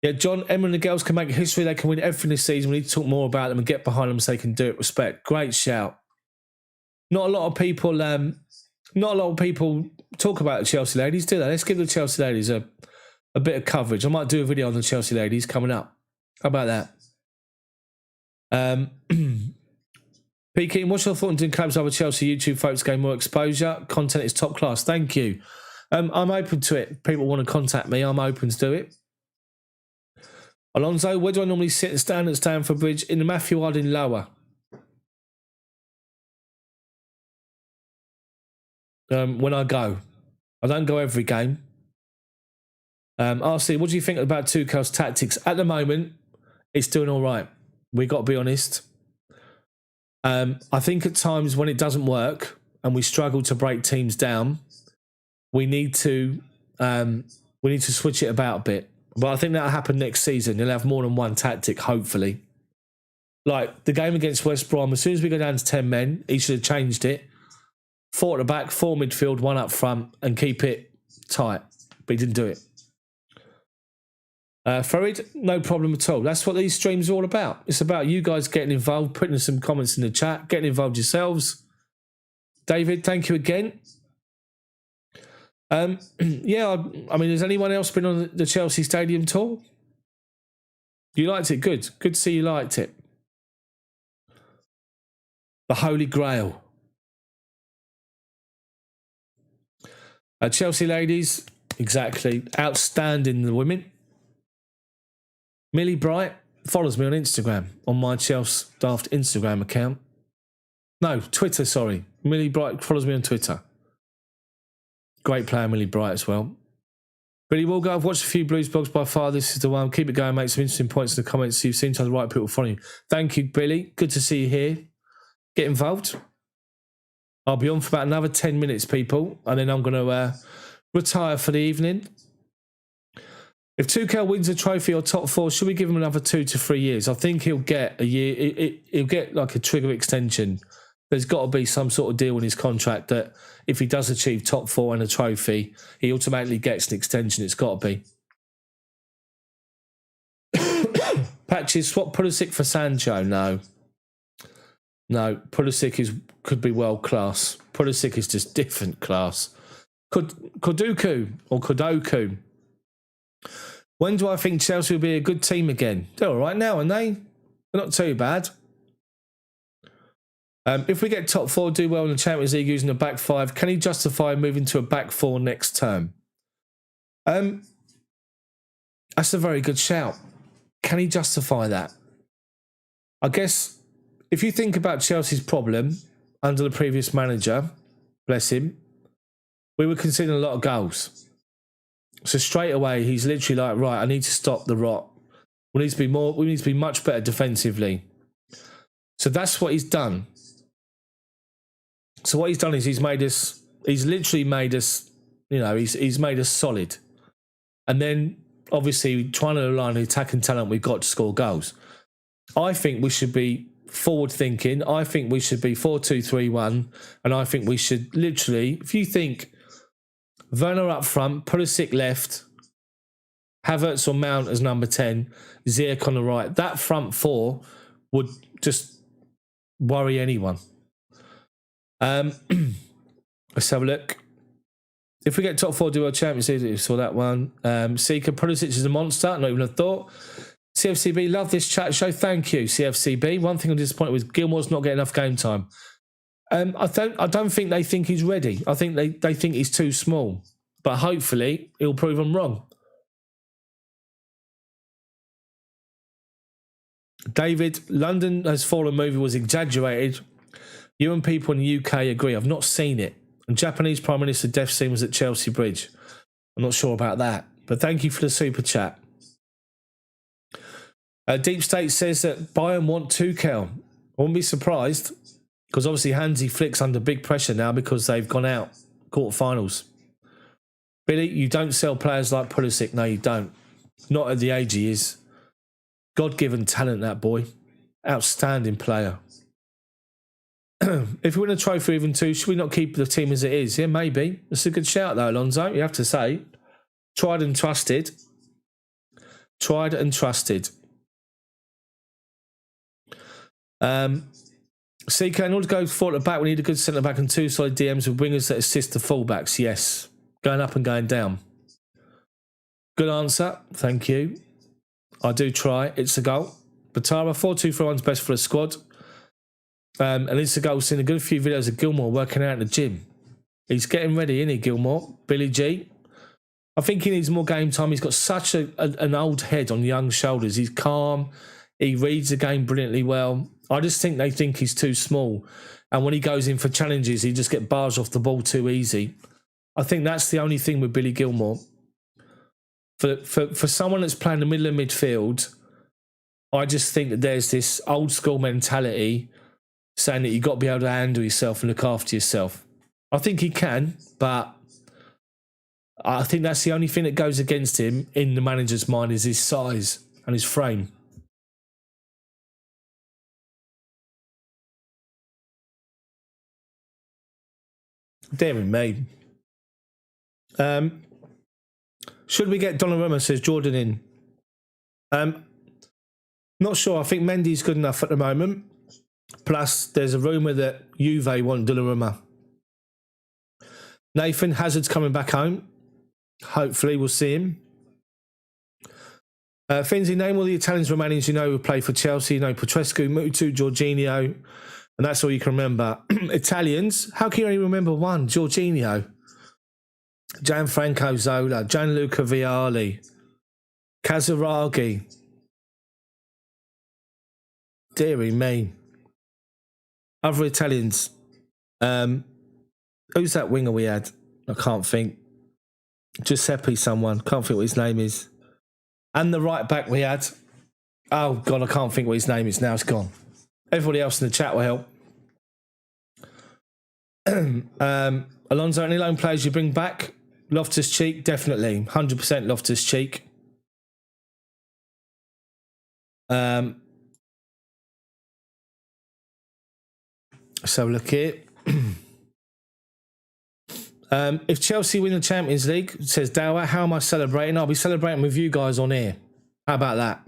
Yeah, John, Emma and the girls can make history. They can win everything this season. We need to talk more about them and get behind them so they can do it. Respect. Great shout. Not a lot of people talk about the Chelsea ladies, do they? Let's give the Chelsea ladies a bit of coverage. I might do a video on the Chelsea ladies coming up. How about that? Peking, what's your thought on doing collabs over Chelsea YouTube folks gain more exposure? Content is top class. Thank you. I'm open to it. People want to contact me. I'm open to do it. Alonso, where do I normally sit and stand at Stamford Bridge? In the Matthew Harding lower. When I go. I don't go every game. RC, what do you think about Tuchel's tactics? At the moment, it's doing all right. We got to be honest. I think at times when it doesn't work and we struggle to break teams down, we need to switch it about a bit. But I think that'll happen next season. You'll have more than one tactic, hopefully. Like the game against West Brom, as soon as we go down to 10 men, he should have changed it. 4 at the back, 4 midfield, 1 up front, and keep it tight. But he didn't do it. Farid, no problem at all. That's what these streams are all about. It's about you guys getting involved, putting some comments in the chat, getting involved yourselves. David, thank you again. Yeah, I mean, has anyone else been on the Chelsea Stadium tour? You liked it? Good. Good to see you liked it. The Holy Grail. Chelsea ladies, exactly. Outstanding, the women. Millie Bright follows me on Instagram, on my Chels Daft Instagram account. No, Twitter, sorry. Millie Bright follows me on Twitter. Great player, Millie Bright, as well. Billy Walger, I've watched a few Blues blogs by far. This is the one. Keep it going, make some interesting points in the comments. You seem to have the right people following you. Thank you, Billy. Good to see you here. Get involved. I'll be on for about another 10 minutes, people, and then I'm going to retire for the evening. If Tuchel wins a trophy or top 4, should we give him another 2 to 3 years? I think he'll get a year. He'll get like a trigger extension. There's got to be some sort of deal in his contract that if he does achieve top 4 and a trophy, he automatically gets an extension. It's got to be. Patches, swap Pulisic for Sancho? No. No, Pulisic could be world class. Pulisic is just different class. Koduku or Kodoku. When do I think Chelsea will be a good team again? They're all right now, aren't they? They're not too bad. If we get top 4, do well in the Champions League using a back 5, can he justify moving to a back 4 next term? That's a very good shout. Can he justify that? I guess if you think about Chelsea's problem under the previous manager, bless him, we were conceding a lot of goals. So straight away, he's literally like, right, I need to stop the rot. We need to be much better defensively. So that's what he's done. So what he's done is he's literally made us, he's made us solid. And then obviously trying to rely on the attacking talent we've got to score goals. I think we should be forward thinking. I think we should be 4-2-3-1. And I think we should literally, if you think Werner up front, Pulisic left, Havertz or Mount as number 10, Ziyech on the right, that front 4 would just worry anyone. Let's have a look. If we get top 4 duo Champions League, you saw that one. Seeker, Pulisic is a monster. Not even a thought. CFCB, love this chat show. Thank you, CFCB. One thing I'm disappointed with, Gilmore's not getting enough game time. I don't think they think he's ready. I think they think he's too small. But hopefully, he'll prove them wrong. David, London Has Fallen movie was exaggerated. You and people in the UK agree. I've not seen it. And Japanese Prime Minister death scene was at Chelsea Bridge. I'm not sure about that. But thank you for the super chat. Deep State says that Bayern want Tuchel. I wouldn't be surprised. Because obviously Hansi Flick's under big pressure now because they've gone out quarterfinals. Billy, you don't sell players like Pulisic. No, you don't. Not at the age he is. God-given talent, that boy. Outstanding player. If we win a trophy even 2, should we not keep the team as it is? Yeah, maybe. That's a good shout though, Alonso. You have to say. Tried and trusted. Tried and trusted. CK, in order to go forward at the back, we need a good centre-back and 2 solid DMs with wingers that assist the full-backs. Yes. Going up and going down. Good answer. Thank you. I do try. It's a goal. Batara, 4-2-3-1's best for the squad. And it's a goal. Seen a good few videos of Gilmore working out in the gym. He's getting ready, isn't he, Gilmore? Billy G. I think he needs more game time. He's got such an old head on young shoulders. He's calm. He reads the game brilliantly well. I just think they think he's too small. And when he goes in for challenges, he just gets bars off the ball too easy. I think that's the only thing with Billy Gilmore. For someone that's playing the middle of midfield, I just think that there's this old school mentality saying that you've got to be able to handle yourself and look after yourself. I think he can, but I think that's the only thing that goes against him in the manager's mind is his size and his frame. Dear me. Should we get Donnarumma, says Jordan in? Not sure. I think Mendy's good enough at the moment. Plus, there's a rumour that Juve want Donnarumma. Nathan, Hazard's coming back home. Hopefully, we'll see him. Finzi, name all the Italians, Romanians you know who play for Chelsea. You know, Petrescu, Mutu, Jorginho. And that's all you can remember. Italians, how can you only remember one? Jorginho. Gianfranco Zola. Gianluca Vialli. Casaraghi. Deary me. Other Italians. Who's that winger we had? I can't think. Giuseppe someone. Can't think what his name is. And the right back we had. Oh, God, I can't think what his name is now. It's gone. Everybody else in the chat will help. Alonso, any loan players you bring back? Loftus-Cheek, definitely. 100% Loftus-Cheek. So look here. If Chelsea win the Champions League, says Dower, how am I celebrating? I'll be celebrating with you guys on here. How about that?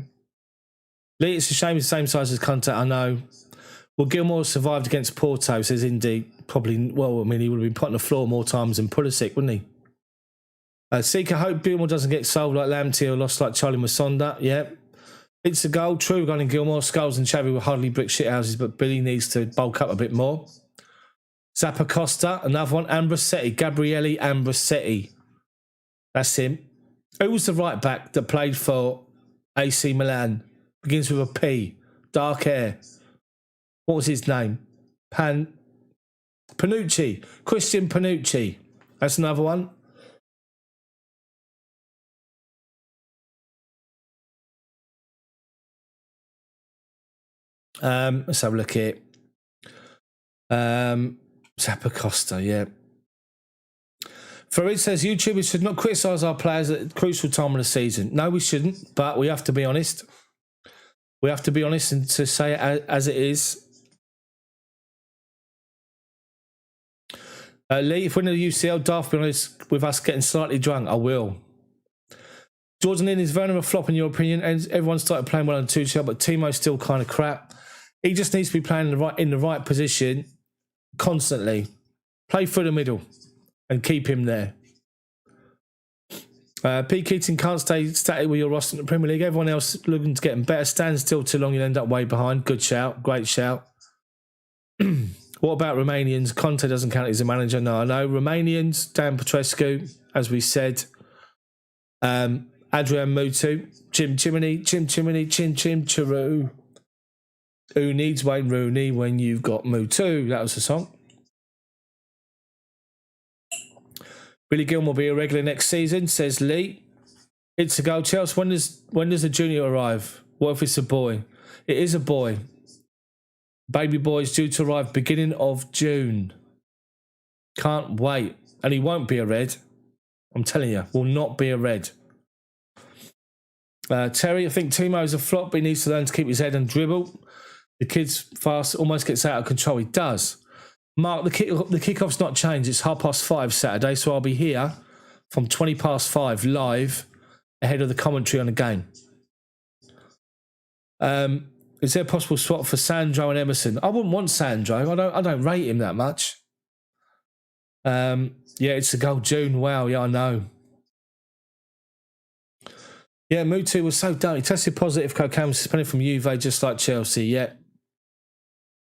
Lee, it's a shame it's the same size as Conte, I know. Well, Gilmore survived against Porto, says Indy. Probably, well, I mean, he would have been put on the floor more times than Pulisic, wouldn't he? Seeker, hope Gilmore doesn't get sold like Lamptey or lost like Charlie Masonda. Yeah. It's a goal. True regarding Gilmore. Scholes and Xavi were hardly brick shit houses, but Billy needs to bulk up a bit more. Zappacosta, another one. Ambrosetti, Gabriele Ambrosetti. That's him. Who was the right back that played for AC Milan? Begins with a P. Dark hair. What was his name? Panucci. Christian Panucci. That's another one. Let's have a look here. Zappacosta, yeah. Farid says YouTubers should not criticise our players at a crucial time of the season. No, we shouldn't, but we have to be honest. We have to be honest and to say it as it is. Lee, if we're in the UCL, Daft, be honest with us getting slightly drunk. I will. Jordan Lynn, is Werner a flop in your opinion? And everyone started playing well on Tuchel, but Timo's still kind of crap. He just needs to be playing in the right position constantly. Play through the middle and keep him there. Pete Keating can't stay static with your roster in the Premier League. Everyone else looking to get better. Stand still too long, you'll end up way behind. Good shout. Great shout. What about Romanians? Conte doesn't count as a manager. No, I know. Romanians, Dan Petrescu, as we said. Adrian Mutu. Jim Chimney, Chim Chiru. Who needs Wayne Rooney when you've got Mutu? That was the song. Billy Gilmore will be a regular next season, says Lee. It's a goal. Chelsea, when does the junior arrive? What if it's a boy? It is a boy. Baby boy is due to arrive beginning of June. Can't wait. And he won't be a red. I'm telling you, will not be a red. Terry, I think Timo's a flop, but he needs to learn to keep his head and dribble. The kid's fast, almost gets out of control. He does. Mark, the kickoff's not changed. It's 5:30 Saturday, so I'll be here from 5:20 live ahead of the commentary on the game. Is there a possible swap for Sandro and Emerson? I wouldn't want Sandro. I don't rate him that much. Yeah, it's a goal, June. Wow, yeah, I know. Yeah, Mutu was so dumb. He tested positive cocaine, was suspended from Juve just like Chelsea. Yeah.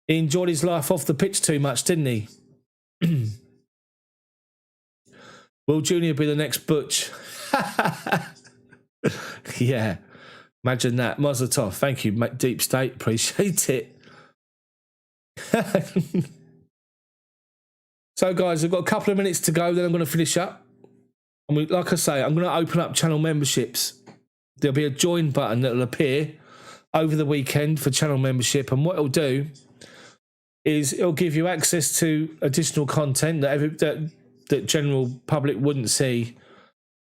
He enjoyed his life off the pitch too much, didn't he? Will Junior be the next Butch? Yeah. Imagine that. Mazel tov. Thank you, Deep State. Appreciate it. So, guys, I've got a couple of minutes to go, then I'm going to finish up. And like I say, I'm going to open up channel memberships. There'll be a join button that will appear over the weekend for channel membership. And what it'll do is it'll give you access to additional content that general public wouldn't see.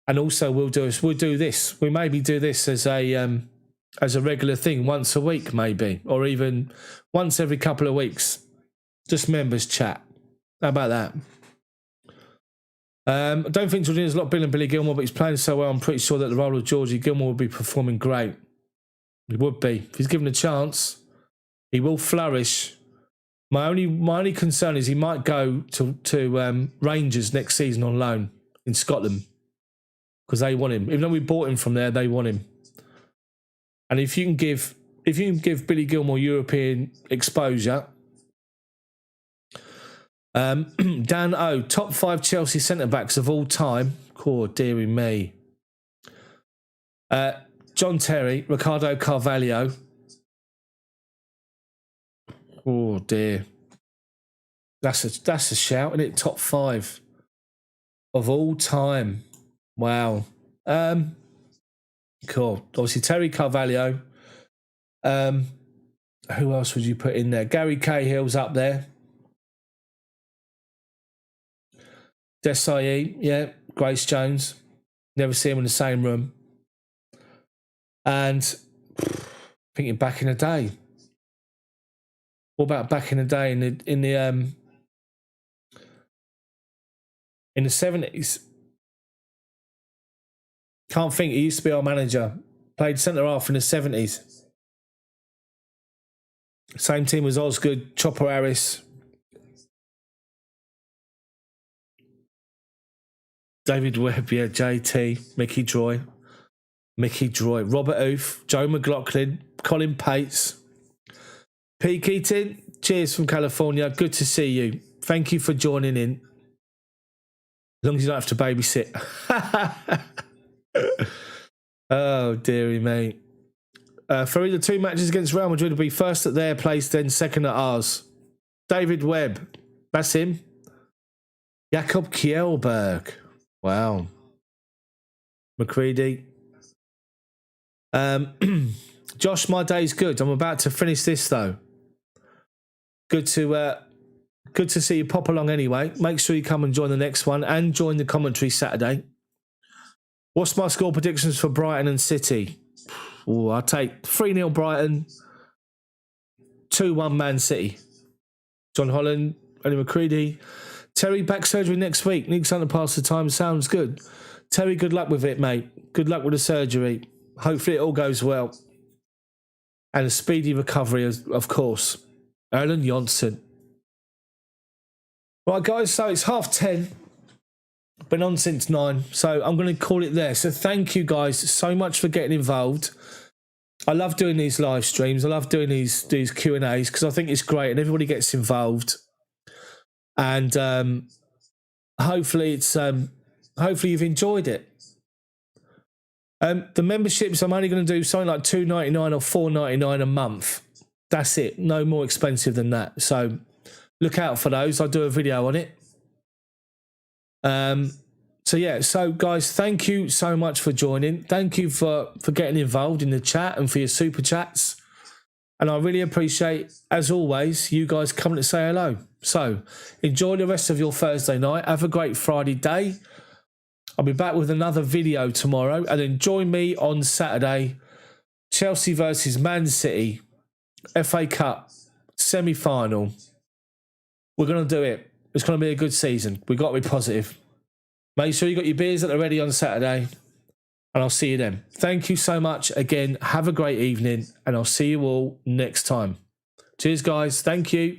And also we'll do this. We maybe do this as a regular thing once a week, maybe, or even once every couple of weeks. Just members chat. How about that? I don't think Jorginho's a lot bigger than Billy Gilmore, but he's playing so well, I'm pretty sure that the role of Georgie Gilmore would be performing great. He would be. If he's given a chance, he will flourish. My only concern is he might go to Rangers next season on loan in Scotland because they want him. Even though we bought him from there, they want him. And if you can give Billy Gilmore European exposure. Dan O, top 5 Chelsea centre-backs of all time. Oh, dearie me. John Terry, Ricardo Carvalho. Oh, dear. That's a shout, isn't it? Top 5 of all time. Wow. Cool. Obviously, Terry Carvalho. Who else would you put in there? Gary Cahill's up there. Desai, yeah, Grace Jones. Never see him in the same room. And thinking back in the day. What about back in the day in the 70s? Can't think. He used to be our manager. Played centre half in the 70s. Same team as Osgood, Chopper Harris, David Webb, yeah, JT, Mickey Droy, Robert Oof, Joe McLaughlin, Colin Pates, Pete Keaton, cheers from California. Good to see you. Thank you for joining in. As long as you don't have to babysit. Oh, dearie me. For either two matches against Real Madrid will be first at their place, then second at ours. David Webb. That's him. Jakob Kjellberg. Wow. McCready. Josh, my day's good. I'm about to finish this though. Good to see you pop along anyway. Make sure you come and join the next one and join the commentary Saturday. What's my score predictions for Brighton and City? Oh, I'll take 3-0 Brighton, 2-1 Man City. John Holland, Eddie McCready. Terry, back surgery next week. Need something to pass the time. Sounds good. Terry, good luck with it, mate. Good luck with the surgery. Hopefully it all goes well. And a speedy recovery, of course. Erlen Jonsson. Right, guys, so it's 10:30. Been on since 9, so I'm going to call it there. So thank you guys so much for getting involved. I love doing these live streams. I love doing these Q&As because I think it's great and everybody gets involved. And hopefully you've enjoyed it. The memberships, I'm only going to do something like $2.99 or $4.99 a month. That's it. No more expensive than that. So look out for those. I'll do a video on it. So guys, thank you so much for joining. Thank you for getting involved in the chat and for your super chats. And I really appreciate, as always, you guys coming to say hello. So enjoy the rest of your Thursday night. Have a great Friday day. I'll be back with another video tomorrow. And then join me on Saturday. Chelsea versus Man City. FA Cup semi-final. We're going to do it. It's going to be a good season. We've got to be positive. Make sure you got your beers that are ready on Saturday. And I'll see you then. Thank you so much. Again, have a great evening. And I'll see you all next time. Cheers, guys. Thank you.